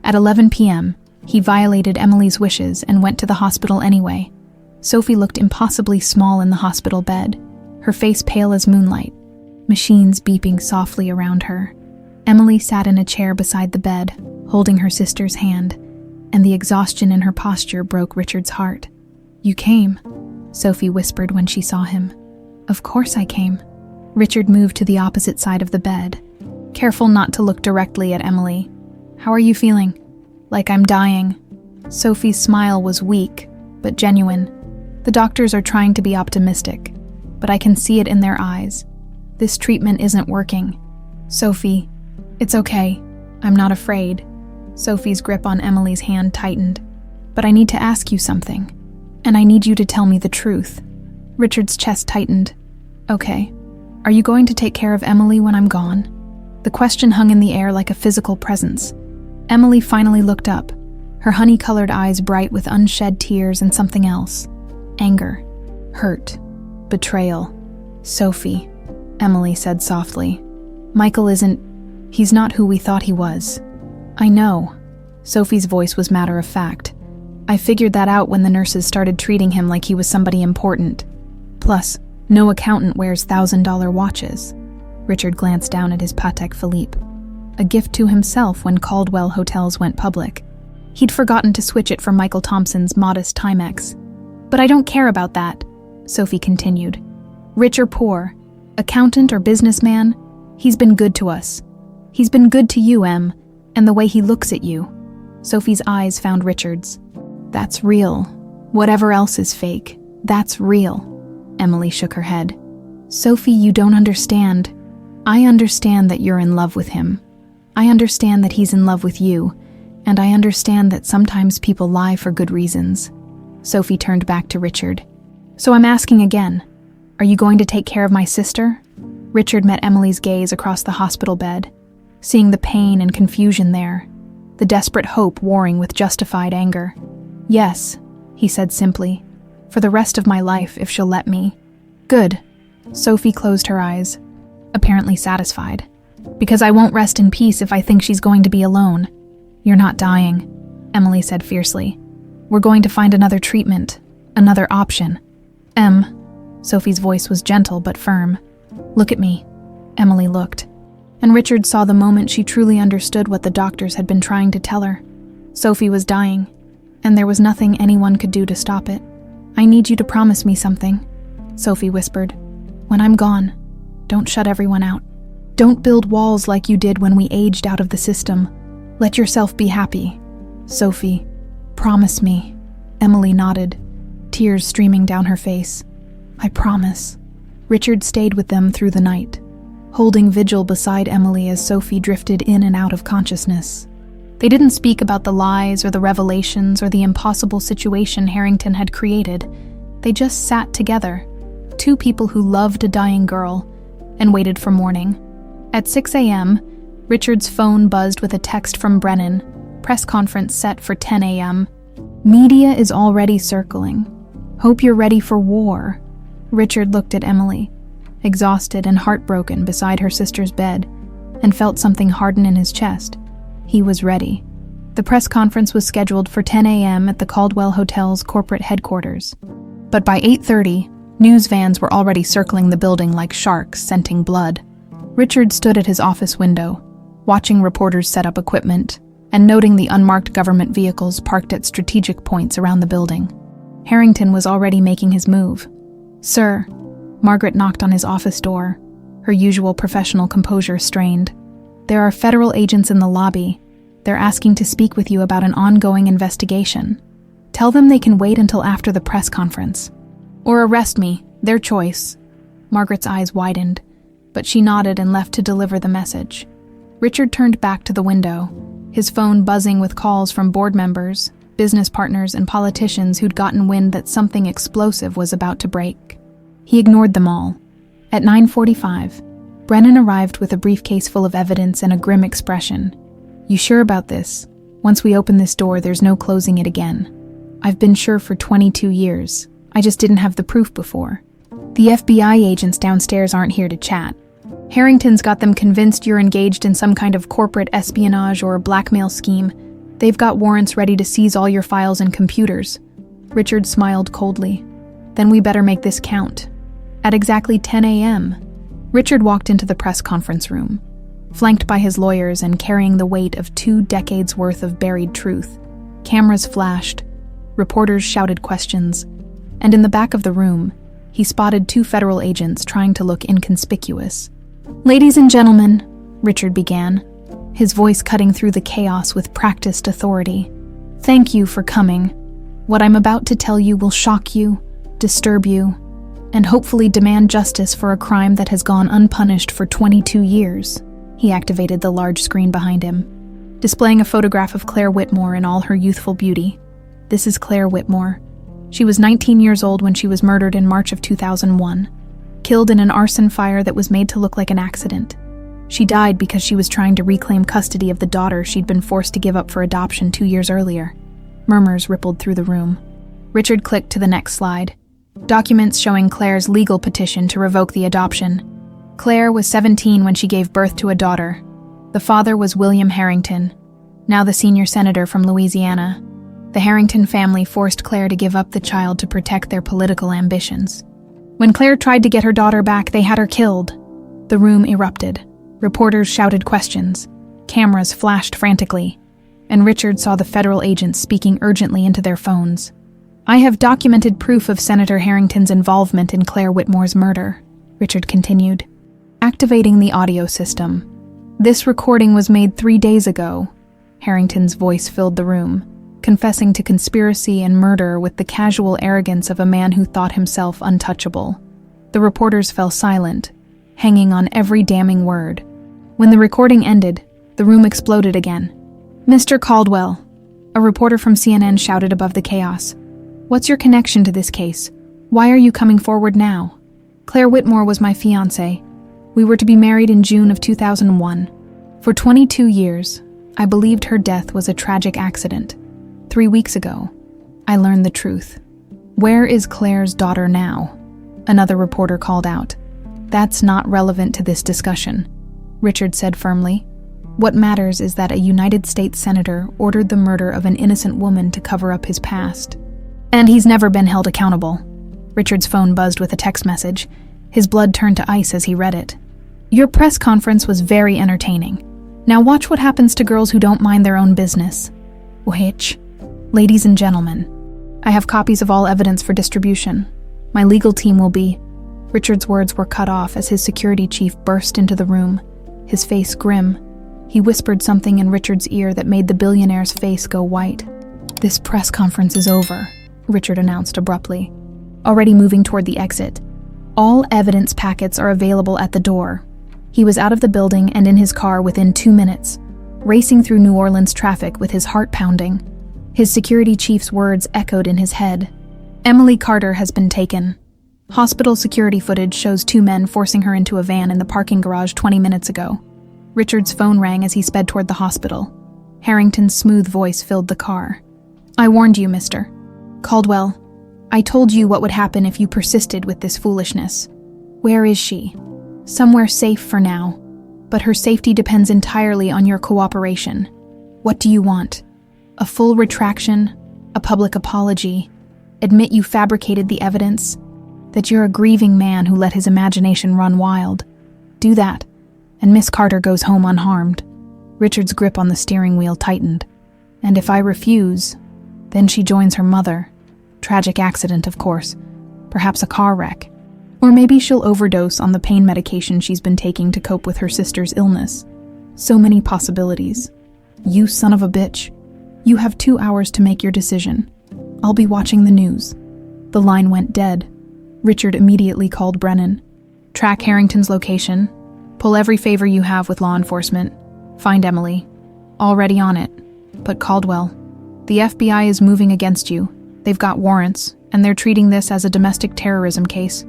At 11 p.m., he violated Emily's wishes and went to the hospital anyway. Sophie looked impossibly small in the hospital bed, her face pale as moonlight, machines beeping softly around her. Emily sat in a chair beside the bed, holding her sister's hand, and the exhaustion in her posture broke Richard's heart. "You came," Sophie whispered when she saw him. "Of course I came." Richard moved to the opposite side of the bed, careful not to look directly at Emily. "How are you feeling?" "Like I'm dying." Sophie's smile was weak, but genuine. "The doctors are trying to be optimistic, but I can see it in their eyes. This treatment isn't working." "Sophie, it's okay. I'm not afraid." Sophie's grip on Emily's hand tightened. "But I need to ask you something, and I need you to tell me the truth." Richard's chest tightened. "Okay. Are you going to take care of Emily when I'm gone?" The question hung in the air like a physical presence. Emily finally looked up, her honey-colored eyes bright with unshed tears and something else. Anger, hurt, betrayal. "Sophie," Emily said softly. "Michael he's not who we thought he was." "I know." Sophie's voice was matter of fact. "I figured that out when the nurses started treating him like he was somebody important. Plus, no accountant wears $1,000 watches." Richard glanced down at his Patek Philippe, a gift to himself when Caldwell Hotels went public. He'd forgotten to switch it for Michael Thompson's modest Timex. "But I don't care about that," Sophie continued. "Rich or poor, accountant or businessman, he's been good to us. He's been good to you, Em, and the way he looks at you." Sophie's eyes found Richard's. "That's real. Whatever else is fake, that's real." Emily shook her head. "Sophie, you don't understand. I understand that you're in love with him. I understand that he's in love with you, and I understand that sometimes people lie for good reasons." Sophie turned back to Richard. "So I'm asking again, are you going to take care of my sister?" Richard met Emily's gaze across the hospital bed, seeing the pain and confusion there, the desperate hope warring with justified anger. "Yes," he said simply, "for the rest of my life, if she'll let me." "Good." Sophie closed her eyes, apparently satisfied. "Because I won't rest in peace if I think she's going to be alone." "You're not dying," Emily said fiercely. "We're going to find another treatment, another option." "Em," Sophie's voice was gentle but firm. "Look at me." Emily looked, and Richard saw the moment she truly understood what the doctors had been trying to tell her. Sophie was dying, and there was nothing anyone could do to stop it. "I need you to promise me something," Sophie whispered. "When I'm gone, Don't shut everyone out. Don't build walls like you did when we aged out of the system. Let yourself be happy. Sophie, promise me." Emily nodded, tears streaming down her face. "I promise." Richard stayed with them through the night, holding vigil beside Emily as Sophie drifted in and out of consciousness. They didn't speak about the lies or the revelations or the impossible situation Harrington had created. They just sat together, two people who loved a dying girl, and waited for morning. At 6 a.m., Richard's phone buzzed with a text from Brennan, press conference set for 10 a.m. "Media is already circling. Hope you're ready for war." Richard looked at Emily, exhausted and heartbroken beside her sister's bed, and felt something harden in his chest. He was ready. The press conference was scheduled for 10 a.m. at the Caldwell Hotels corporate headquarters. But by 8:30, news vans were already circling the building like sharks scenting blood. Richard stood at his office window, watching reporters set up equipment, and noting the unmarked government vehicles parked at strategic points around the building. Harrington was already making his move. "Sir," Margaret knocked on his office door, her usual professional composure strained. "There are federal agents in the lobby. They're asking to speak with you about an ongoing investigation. Tell them they can wait until after the press conference. Or arrest me, their choice." Margaret's eyes widened, but she nodded and left to deliver the message. Richard turned back to the window, his phone buzzing with calls from board members, business partners, and politicians who'd gotten wind that something explosive was about to break. He ignored them all. At 9:45, Brennan arrived with a briefcase full of evidence and a grim expression. "You sure about this? Once we open this door, there's no closing it again. I've been sure for 22 years. I just didn't have the proof before. The FBI agents downstairs aren't here to chat. Harrington's got them convinced you're engaged in some kind of corporate espionage or blackmail scheme. They've got warrants ready to seize all your files and computers." Richard smiled coldly. "Then we better make this count." At exactly 10 a.m., Richard walked into the press conference room, flanked by his lawyers and carrying the weight of 2 decades worth of buried truth. Cameras flashed, reporters shouted questions, and in the back of the room, he spotted 2 federal agents trying to look inconspicuous. "Ladies and gentlemen," Richard began, his voice cutting through the chaos with practiced authority. "Thank you for coming. What I'm about to tell you will shock you, disturb you, and hopefully demand justice for a crime that has gone unpunished for 22 years. He activated the large screen behind him, displaying a photograph of Claire Whitmore in all her youthful beauty. This is Claire Whitmore. She was 19 years old when she was murdered in March of 2001, killed in an arson fire that was made to look like an accident. She died because she was trying to reclaim custody of the daughter she'd been forced to give up for adoption 2 years earlier." Murmurs rippled through the room. Richard clicked to the next slide. Documents showing Claire's legal petition to revoke the adoption. Claire was 17 when she gave birth to a daughter. The father was William Harrington, now the senior senator from Louisiana. The Harrington family forced Claire to give up the child to protect their political ambitions. When Claire tried to get her daughter back, they had her killed. The room erupted. Reporters shouted questions. Cameras flashed frantically, and Richard saw the federal agents speaking urgently into their phones. "I have documented proof of Senator Harrington's involvement in Claire Whitmore's murder," Richard continued, activating the audio system. "This recording was made 3 days ago." Harrington's voice filled the room, confessing to conspiracy and murder with the casual arrogance of a man who thought himself untouchable. The reporters fell silent, hanging on every damning word. When the recording ended, the room exploded again. "Mr. Caldwell," a reporter from CNN shouted above the chaos, "what's your connection to this case? Why are you coming forward now?" "Claire Whitmore was my fiancée. We were to be married in June of 2001. For 22 years, I believed her death was a tragic accident. 3 weeks ago, I learned the truth. Where is Claire's daughter now?" Another reporter called out. "That's not relevant to this discussion," Richard said firmly. "What matters is that a United States senator ordered the murder of an innocent woman to cover up his past. And he's never been held accountable." Richard's phone buzzed with a text message. His blood turned to ice as he read it. "Your press conference was very entertaining. Now watch what happens to girls who don't mind their own business. Which, ladies and gentlemen, I have copies of all evidence for distribution. My legal team will be..." Richard's words were cut off as his security chief burst into the room, his face grim. He whispered something in Richard's ear that made the billionaire's face go white. "This press conference is over," Richard announced abruptly, already moving toward the exit. "All evidence packets are available at the door." He was out of the building and in his car within 2 minutes, racing through New Orleans traffic with his heart pounding. His security chief's words echoed in his head. "Emily Carter has been taken. Hospital security footage shows 2 men forcing her into a van in the parking garage 20 minutes ago." Richard's phone rang as he sped toward the hospital. Harrington's smooth voice filled the car. "I warned you, Mr. Caldwell. I told you what would happen if you persisted with this foolishness. Where is she? Somewhere safe for now, but her safety depends entirely on your cooperation. What do you want? A full retraction? A public apology? Admit you fabricated the evidence? That you're a grieving man who let his imagination run wild? Do that, and Miss Carter goes home unharmed." Richard's grip on the steering wheel tightened. "And if I refuse, then she joins her mother. Tragic accident, of course. Perhaps a car wreck. Or maybe she'll overdose on the pain medication she's been taking to cope with her sister's illness. So many possibilities. You son of a bitch. You have 2 hours to make your decision. I'll be watching the news." The line went dead. Richard immediately called Brennan. "Track Harrington's location. Pull every favor you have with law enforcement. Find Emily. Already on it. But Caldwell, the FBI is moving against you. They've got warrants, and they're treating this as a domestic terrorism case.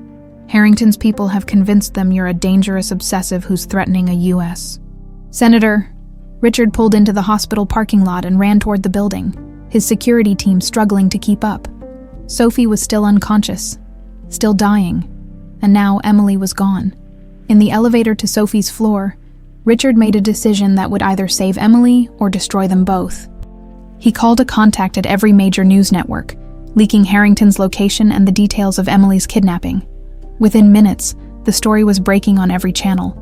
Harrington's people have convinced them you're a dangerous obsessive who's threatening a U.S. Senator." Richard pulled into the hospital parking lot and ran toward the building, his security team struggling to keep up. Sophie was still unconscious, still dying, and now Emily was gone. In the elevator to Sophie's floor, Richard made a decision that would either save Emily or destroy them both. He called a contact at every major news network, leaking Harrington's location and the details of Emily's kidnapping. Within minutes, the story was breaking on every channel.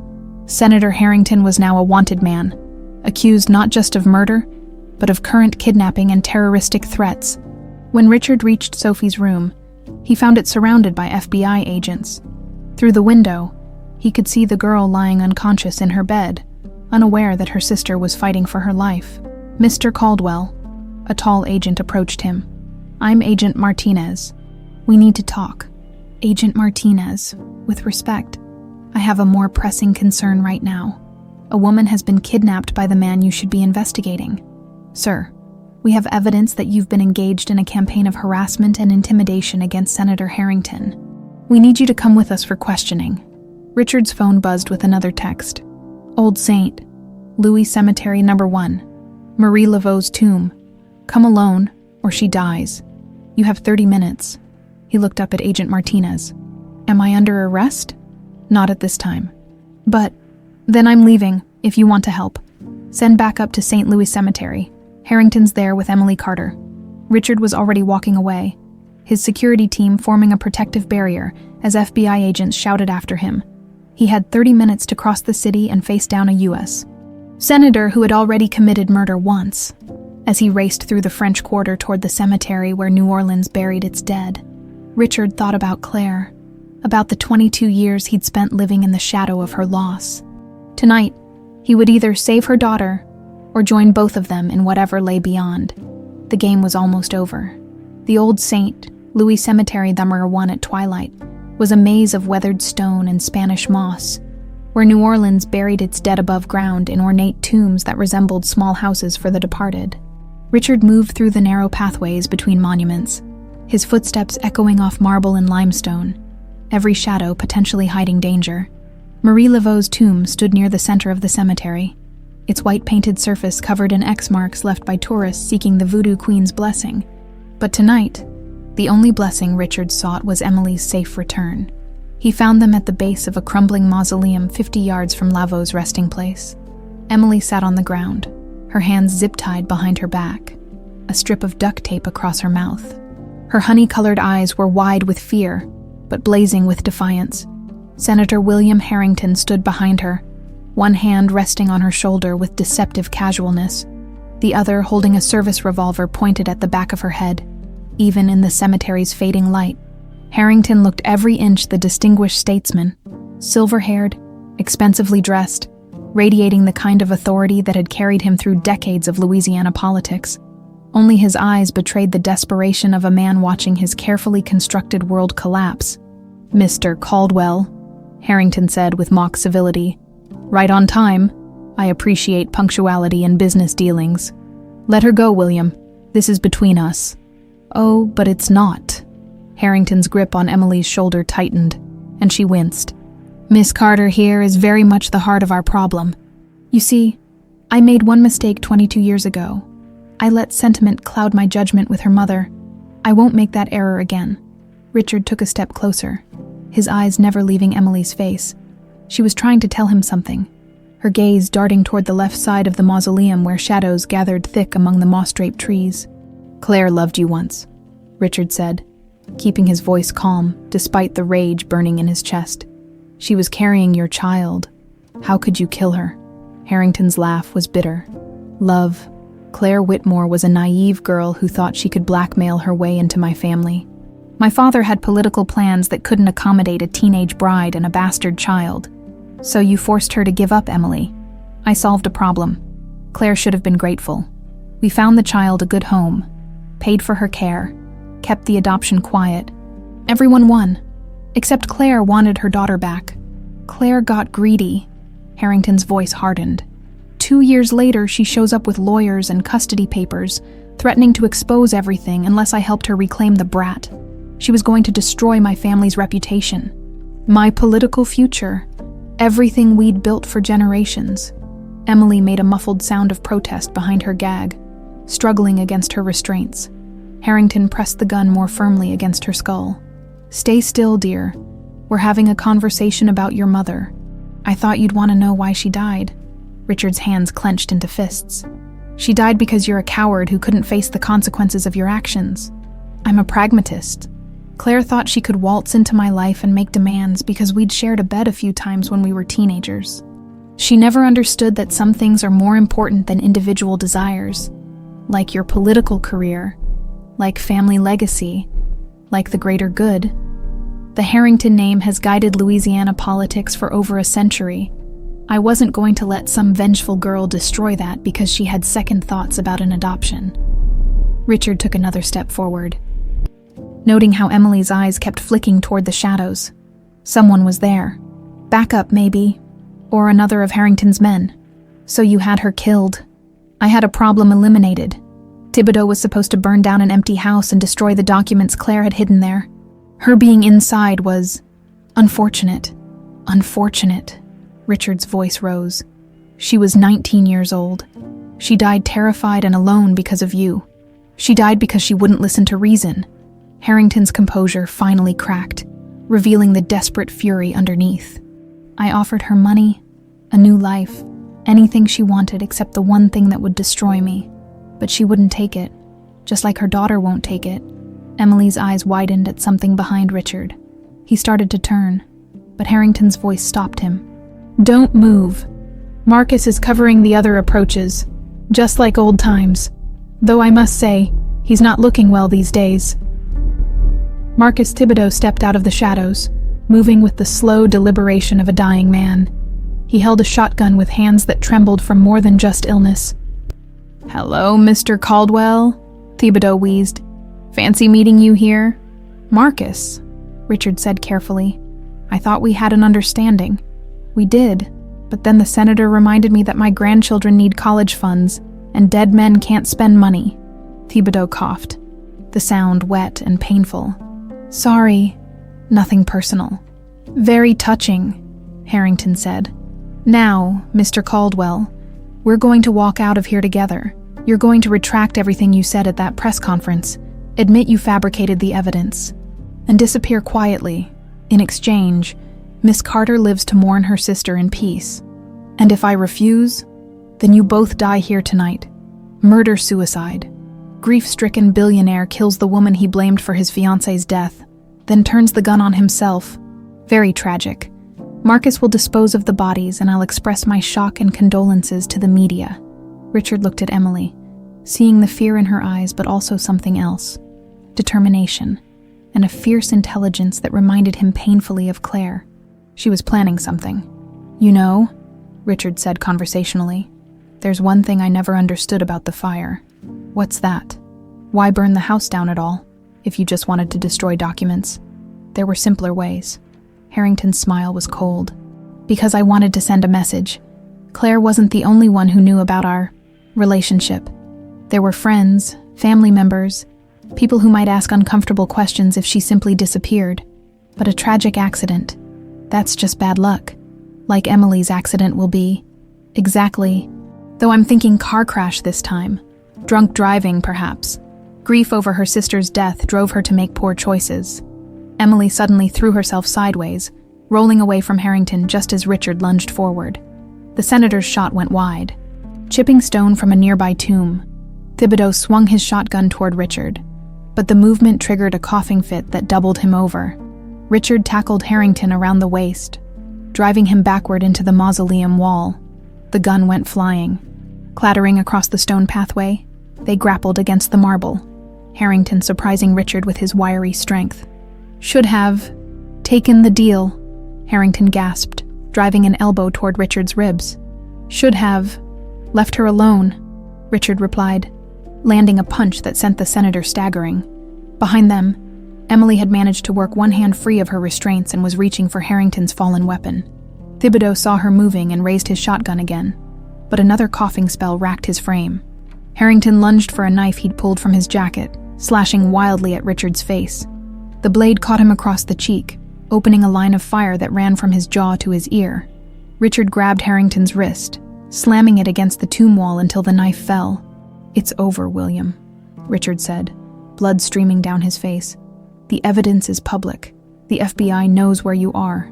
Senator Harrington was now a wanted man, accused not just of murder, but of current kidnapping and terroristic threats. When Richard reached Sophie's room, he found it surrounded by FBI agents. Through the window, he could see the girl lying unconscious in her bed, unaware that her sister was fighting for her life. "Mr. Caldwell," a tall agent approached him. "I'm Agent Martinez. We need to talk." "Agent Martinez, with respect, I have a more pressing concern right now. A woman has been kidnapped by the man you should be investigating. Sir, we have evidence that you've been engaged in a campaign of harassment and intimidation against Senator Harrington. We need you to come with us for questioning." Richard's phone buzzed with another text. "Old Saint, Louis Cemetery No. 1, Marie Laveau's tomb. Come alone, or she dies. You have 30 minutes. He looked up at Agent Martinez. "Am I under arrest?" "Not at this time. But, then I'm leaving, if you want to help. Send back up to St. Louis Cemetery. Harrington's there with Emily Carter." Richard was already walking away, his security team forming a protective barrier as FBI agents shouted after him. He had 30 minutes to cross the city and face down a U.S. senator who had already committed murder once. As he raced through the French Quarter toward the cemetery where New Orleans buried its dead, Richard thought about Claire, about the 22 years he'd spent living in the shadow of her loss. Tonight, he would either save her daughter or join both of them in whatever lay beyond. The game was almost over. The Old St. Louis Cemetery No. 1 at twilight was a maze of weathered stone and Spanish moss, where New Orleans buried its dead above ground in ornate tombs that resembled small houses for the departed. Richard moved through the narrow pathways between monuments, his footsteps echoing off marble and limestone, every shadow potentially hiding danger. Marie Laveau's tomb stood near the center of the cemetery, its white-painted surface covered in X marks left by tourists seeking the Voodoo Queen's blessing. But tonight, the only blessing Richard sought was Emily's safe return. He found them at the base of a crumbling mausoleum 50 yards from Laveau's resting place. Emily sat on the ground, her hands zip-tied behind her back, a strip of duct tape across her mouth. Her honey-colored eyes were wide with fear, but blazing with defiance. Senator William Harrington stood behind her, one hand resting on her shoulder with deceptive casualness, the other holding a service revolver pointed at the back of her head. Even in the cemetery's fading light, Harrington looked every inch the distinguished statesman, silver-haired, expensively dressed, radiating the kind of authority that had carried him through decades of Louisiana politics. Only his eyes betrayed the desperation of a man watching his carefully constructed world collapse. "Mr. Caldwell," Harrington said with mock civility. "Right on time. I appreciate punctuality in business dealings. Let her go, William. This is between us." "Oh, but it's not." Harrington's grip on Emily's shoulder tightened, and she winced. "Miss Carter here is very much the heart of our problem. You see, I made one mistake 22 years ago. I let sentiment cloud my judgment with her mother. I won't make that error again." Richard took a step closer, his eyes never leaving Emily's face. She was trying to tell him something, her gaze darting toward the left side of the mausoleum where shadows gathered thick among the moss-draped trees. "Claire loved you once," Richard said, keeping his voice calm despite the rage burning in his chest. "She was carrying your child. How could you kill her?" Harrington's laugh was bitter. "Love. Claire Whitmore was a naive girl who thought she could blackmail her way into my family. My father had political plans that couldn't accommodate a teenage bride and a bastard child. So you forced her to give up, Emily. I solved a problem. Claire should have been grateful. We found the child a good home, paid for her care, kept the adoption quiet. Everyone won, except Claire wanted her daughter back. Claire got greedy." Harrington's voice hardened. 2 years later, she shows up with lawyers and custody papers, threatening to expose everything unless I helped her reclaim the brat. She was going to destroy my family's reputation, my political future, everything we'd built for generations. Emily made a muffled sound of protest behind her gag, struggling against her restraints. Harrington pressed the gun more firmly against her skull. "Stay still, dear. We're having a conversation about your mother. I thought you'd want to know why she died." Richard's hands clenched into fists. "She died because you're a coward who couldn't face the consequences of your actions. I'm a pragmatist. Claire thought she could waltz into my life and make demands because we'd shared a bed a few times when we were teenagers. She never understood that some things are more important than individual desires, like your political career, like family legacy, like the greater good. The Harrington name has guided Louisiana politics for over a century. I wasn't going to let some vengeful girl destroy that because she had second thoughts about an adoption." Richard took another step forward, noting how Emily's eyes kept flicking toward the shadows. Someone was there. Backup, maybe. Or another of Harrington's men. "So you had her killed. I had a problem eliminated. Thibodeau was supposed to burn down an empty house and destroy the documents Claire had hidden there. Her being inside was unfortunate. Unfortunate." Richard's voice rose. "She was 19 years old. She died terrified and alone because of you. She died because she wouldn't listen to reason." Harrington's composure finally cracked, revealing the desperate fury underneath. "I offered her money, a new life, anything she wanted except the one thing that would destroy me. But she wouldn't take it, just like her daughter won't take it." Emily's eyes widened at something behind Richard. He started to turn, but Harrington's voice stopped him. "Don't move. Marcus is covering the other approaches, just like old times. Though I must say, he's not looking well these days." Marcus Thibodeau stepped out of the shadows, moving with the slow deliberation of a dying man. He held a shotgun with hands that trembled from more than just illness. "Hello, Mr. Caldwell," Thibodeau wheezed. "Fancy meeting you here?" "Marcus," Richard said carefully. "I thought we had an understanding." "We did, but then the senator reminded me that my grandchildren need college funds, and dead men can't spend money." Thibodeau coughed, the sound wet and painful. "Sorry, nothing personal." "Very touching," Harrington said. "Now, Mr. Caldwell, we're going to walk out of here together. You're going to retract everything you said at that press conference, admit you fabricated the evidence, and disappear quietly. In exchange, Miss Carter lives to mourn her sister in peace. And if I refuse, then you both die here tonight. Murder-suicide. Grief-stricken billionaire kills the woman he blamed for his fiancée's death, then turns the gun on himself. Very tragic. Marcus will dispose of the bodies, and I'll express my shock and condolences to the media." Richard looked at Emily, seeing the fear in her eyes but also something else. Determination. and a fierce intelligence that reminded him painfully of Claire. She was planning something. "You know," Richard said conversationally, "there's one thing I never understood about the fire." "What's that?" "Why burn the house down at all, if you just wanted to destroy documents? There were simpler ways." Harrington's smile was cold. "Because I wanted to send a message. Claire wasn't the only one who knew about our relationship. There were friends, family members, people who might ask uncomfortable questions if she simply disappeared. But a tragic accident, that's just bad luck. Like Emily's accident will be. Exactly. Though I'm thinking car crash this time. Drunk driving, perhaps. Grief over her sister's death drove her to make poor choices." Emily suddenly threw herself sideways, rolling away from Harrington just as Richard lunged forward. The senator's shot went wide, chipping stone from a nearby tomb. Thibodeau swung his shotgun toward Richard, but the movement triggered a coughing fit that doubled him over. Richard tackled Harrington around the waist, driving him backward into the mausoleum wall. The gun went flying. Clattering across the stone pathway, they grappled against the marble, Harrington surprising Richard with his wiry strength. "Should have taken the deal," Harrington gasped, driving an elbow toward Richard's ribs. "Should have left her alone," Richard replied, landing a punch that sent the senator staggering. Behind them, Emily had managed to work one hand free of her restraints and was reaching for Harrington's fallen weapon. Thibodeau saw her moving and raised his shotgun again, but another coughing spell racked his frame. Harrington lunged for a knife he'd pulled from his jacket, slashing wildly at Richard's face. The blade caught him across the cheek, opening a line of fire that ran from his jaw to his ear. Richard grabbed Harrington's wrist, slamming it against the tomb wall until the knife fell. "It's over, William," Richard said, blood streaming down his face. "The evidence is public. The FBI knows where you are."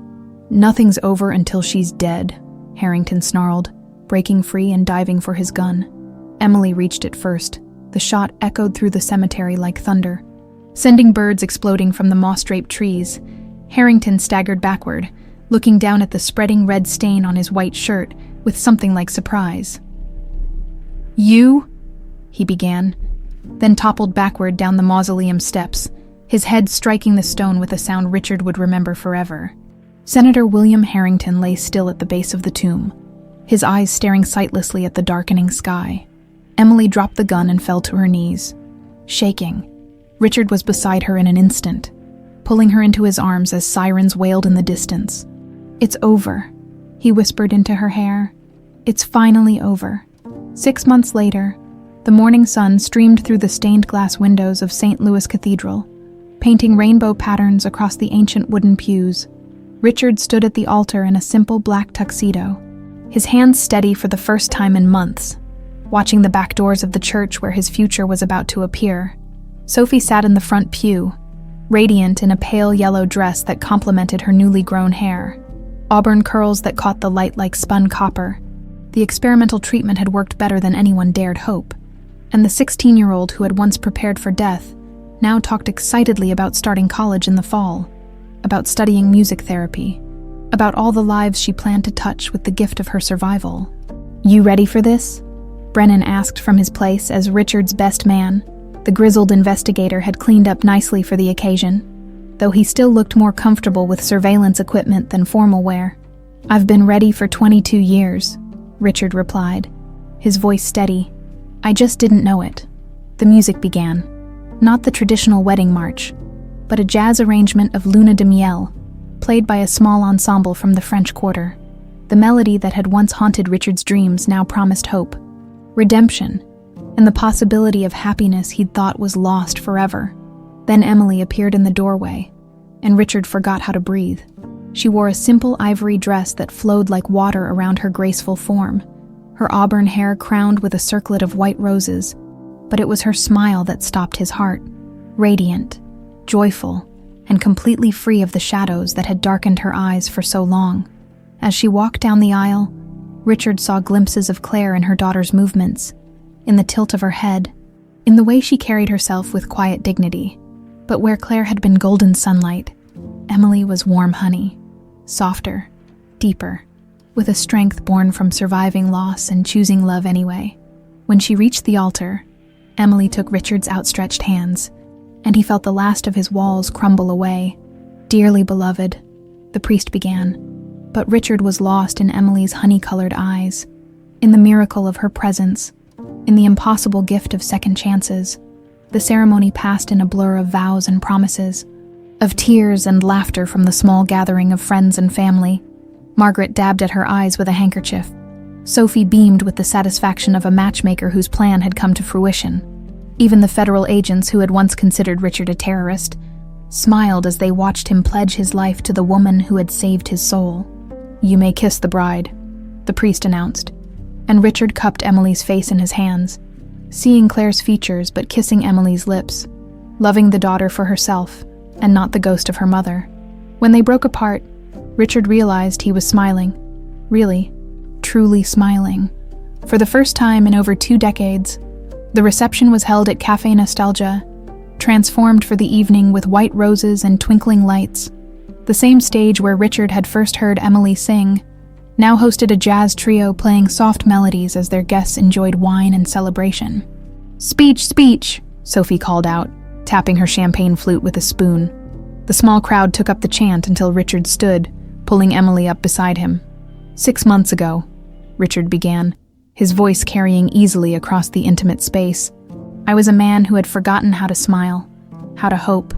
"Nothing's over until she's dead," Harrington snarled, breaking free and diving for his gun. Emily reached it first. The shot echoed through the cemetery like thunder, sending birds exploding from the moss-draped trees. Harrington staggered backward, looking down at the spreading red stain on his white shirt with something like surprise. "You?" he began, then toppled backward down the mausoleum steps, his head striking the stone with a sound Richard would remember forever. Senator William Harrington lay still at the base of the tomb, his eyes staring sightlessly at the darkening sky. Emily dropped the gun and fell to her knees, shaking. Richard was beside her in an instant, pulling her into his arms as sirens wailed in the distance. "It's over," he whispered into her hair. "It's finally over." 6 months later, the morning sun streamed through the stained glass windows of St. Louis Cathedral, painting rainbow patterns across the ancient wooden pews. Richard stood at the altar in a simple black tuxedo, his hands steady for the first time in months, watching the back doors of the church where his future was about to appear. Sophie sat in the front pew, radiant in a pale yellow dress that complemented her newly grown hair, auburn curls that caught the light like spun copper. The experimental treatment had worked better than anyone dared hope, and the 16-year-old who had once prepared for death now talked excitedly about starting college in the fall, about studying music therapy, about all the lives she planned to touch with the gift of her survival. "You ready for this?" Brennan asked from his place as Richard's best man. The grizzled investigator had cleaned up nicely for the occasion, though he still looked more comfortable with surveillance equipment than formal wear. "I've been ready for 22 years, Richard replied, his voice steady. "I just didn't know it." The music began. Not the traditional wedding march, but a jazz arrangement of Luna de Miel, played by a small ensemble from the French Quarter. The melody that had once haunted Richard's dreams now promised hope, redemption, and the possibility of happiness he'd thought was lost forever. Then Emily appeared in the doorway, and Richard forgot how to breathe. She wore a simple ivory dress that flowed like water around her graceful form, her auburn hair crowned with a circlet of white roses, but it was her smile that stopped his heart, radiant, joyful, and completely free of the shadows that had darkened her eyes for so long. As she walked down the aisle, Richard saw glimpses of Claire in her daughter's movements, in the tilt of her head, in the way she carried herself with quiet dignity. But where Claire had been golden sunlight, Emily was warm honey, softer, deeper, with a strength born from surviving loss and choosing love anyway. When she reached the altar, Emily took Richard's outstretched hands, and he felt the last of his walls crumble away. "Dearly beloved," the priest began, but Richard was lost in Emily's honey-colored eyes, in the miracle of her presence, in the impossible gift of second chances. The ceremony passed in a blur of vows and promises, of tears and laughter from the small gathering of friends and family. Margaret dabbed at her eyes with a handkerchief. Sophie beamed with the satisfaction of a matchmaker whose plan had come to fruition. Even the federal agents who had once considered Richard a terrorist smiled as they watched him pledge his life to the woman who had saved his soul. "You may kiss the bride," the priest announced, and Richard cupped Emily's face in his hands, seeing Claire's features but kissing Emily's lips, loving the daughter for herself and not the ghost of her mother. When they broke apart, Richard realized he was smiling. Really, truly smiling. For the first time in over 2 decades, the reception was held at Café Nostalgia, transformed for the evening with white roses and twinkling lights. The same stage where Richard had first heard Emily sing now hosted a jazz trio playing soft melodies as their guests enjoyed wine and celebration. "Speech, speech," Sophie called out, tapping her champagne flute with a spoon. The small crowd took up the chant until Richard stood, pulling Emily up beside him. "6 months ago," Richard began, his voice carrying easily across the intimate space, "I was a man who had forgotten how to smile, how to hope,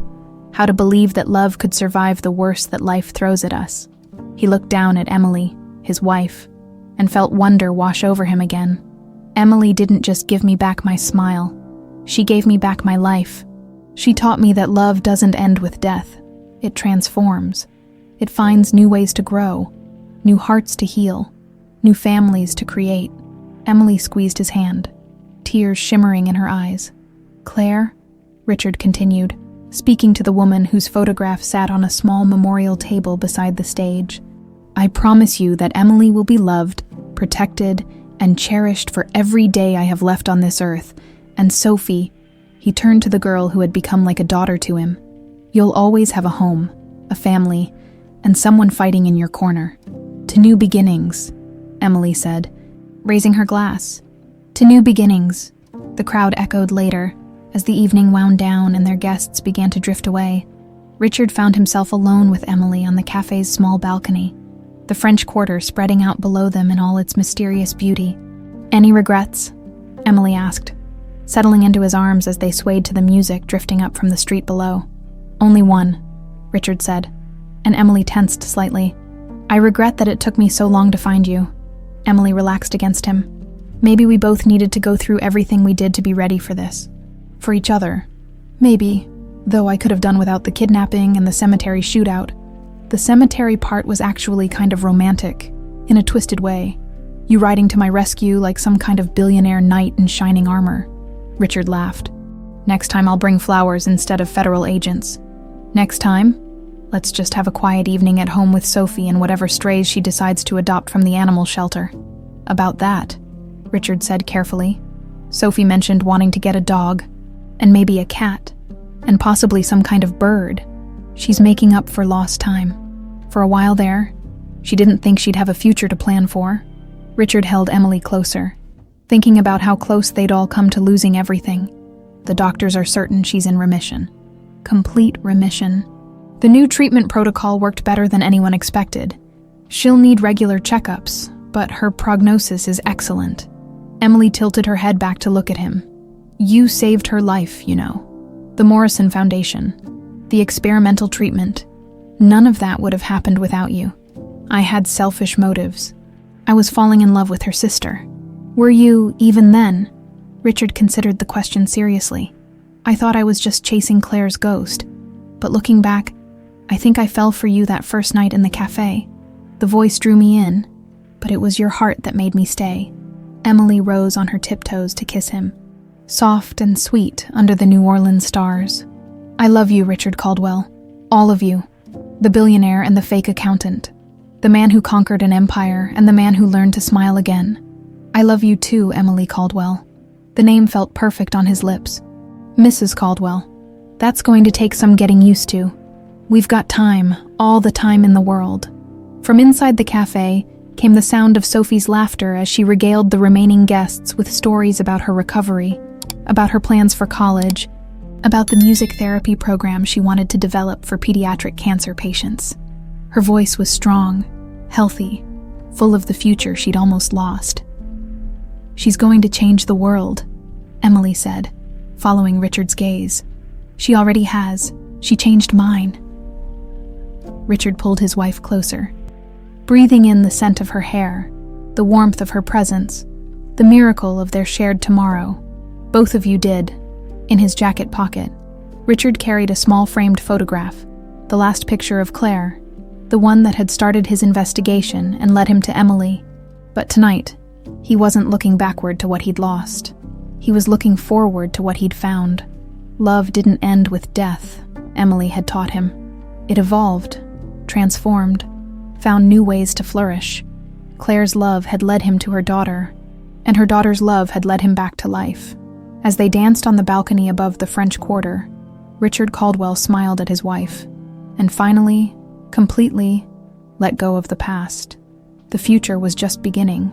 how to believe that love could survive the worst that life throws at us." He looked down at Emily, his wife, and felt wonder wash over him again. "Emily didn't just give me back my smile. She gave me back my life. She taught me that love doesn't end with death. It transforms. It finds new ways to grow, new hearts to heal, new families to create." Emily squeezed his hand, tears shimmering in her eyes. "Claire," Richard continued, speaking to the woman whose photograph sat on a small memorial table beside the stage, "I promise you that Emily will be loved, protected, and cherished for every day I have left on this earth. And Sophie," he turned to the girl who had become like a daughter to him, "you'll always have a home, a family, and someone fighting in your corner. To new beginnings," Emily said, raising her glass. "To new beginnings," the crowd echoed later, as the evening wound down and their guests began to drift away. Richard found himself alone with Emily on the cafe's small balcony, the French Quarter spreading out below them in all its mysterious beauty. "Any regrets?" Emily asked, settling into his arms as they swayed to the music drifting up from the street below. "Only one," Richard said, and Emily tensed slightly. "I regret that it took me so long to find you." Emily relaxed against him. "Maybe we both needed to go through everything we did to be ready for this. For each other. Maybe, though I could have done without the kidnapping and the cemetery shootout. The cemetery part was actually kind of romantic, in a twisted way. You riding to my rescue like some kind of billionaire knight in shining armor." Richard laughed. "Next time I'll bring flowers instead of federal agents. Next time, let's just have a quiet evening at home with Sophie and whatever strays she decides to adopt from the animal shelter." "About that," Richard said carefully, "Sophie mentioned wanting to get a dog, and maybe a cat, and possibly some kind of bird. She's making up for lost time. For a while there, she didn't think she'd have a future to plan for." Richard held Emily closer, thinking about how close they'd all come to losing everything. The doctors are certain she's in remission. Complete remission. The new treatment protocol worked better than anyone expected. She'll need regular checkups, but her prognosis is excellent. Emily tilted her head back to look at him. "You saved her life, you know. The Morrison Foundation, the experimental treatment. None of that would have happened without you. I had selfish motives. I was falling in love with her sister." "Were you, even then?" Richard considered the question seriously. "I thought I was just chasing Claire's ghost. But looking back, I think I fell for you that first night in the cafe. The voice drew me in, but it was your heart that made me stay." Emily rose on her tiptoes to kiss him, soft and sweet under the New Orleans stars. "I love you, Richard Caldwell. All of you. The billionaire and the fake accountant. The man who conquered an empire and the man who learned to smile again. I love you too, Emily Caldwell." The name felt perfect on his lips. "Mrs. Caldwell. That's going to take some getting used to. We've got time, all the time in the world." From inside the cafe came the sound of Sophie's laughter as she regaled the remaining guests with stories about her recovery, about her plans for college, about the music therapy program she wanted to develop for pediatric cancer patients. Her voice was strong, healthy, full of the future she'd almost lost. "She's going to change the world," Emily said, following Richard's gaze. "She already has. She changed mine." Richard pulled his wife closer, breathing in the scent of her hair, the warmth of her presence, the miracle of their shared tomorrow. "Both of you did." In his jacket pocket, Richard carried a small framed photograph, the last picture of Claire, the one that had started his investigation and led him to Emily. But tonight, he wasn't looking backward to what he'd lost. He was looking forward to what he'd found. Love didn't end with death, Emily had taught him. It evolved, transformed, found new ways to flourish. Claire's love had led him to her daughter, and her daughter's love had led him back to life. As they danced on the balcony above the French Quarter, Richard Caldwell smiled at his wife, and finally, completely, let go of the past. The future was just beginning.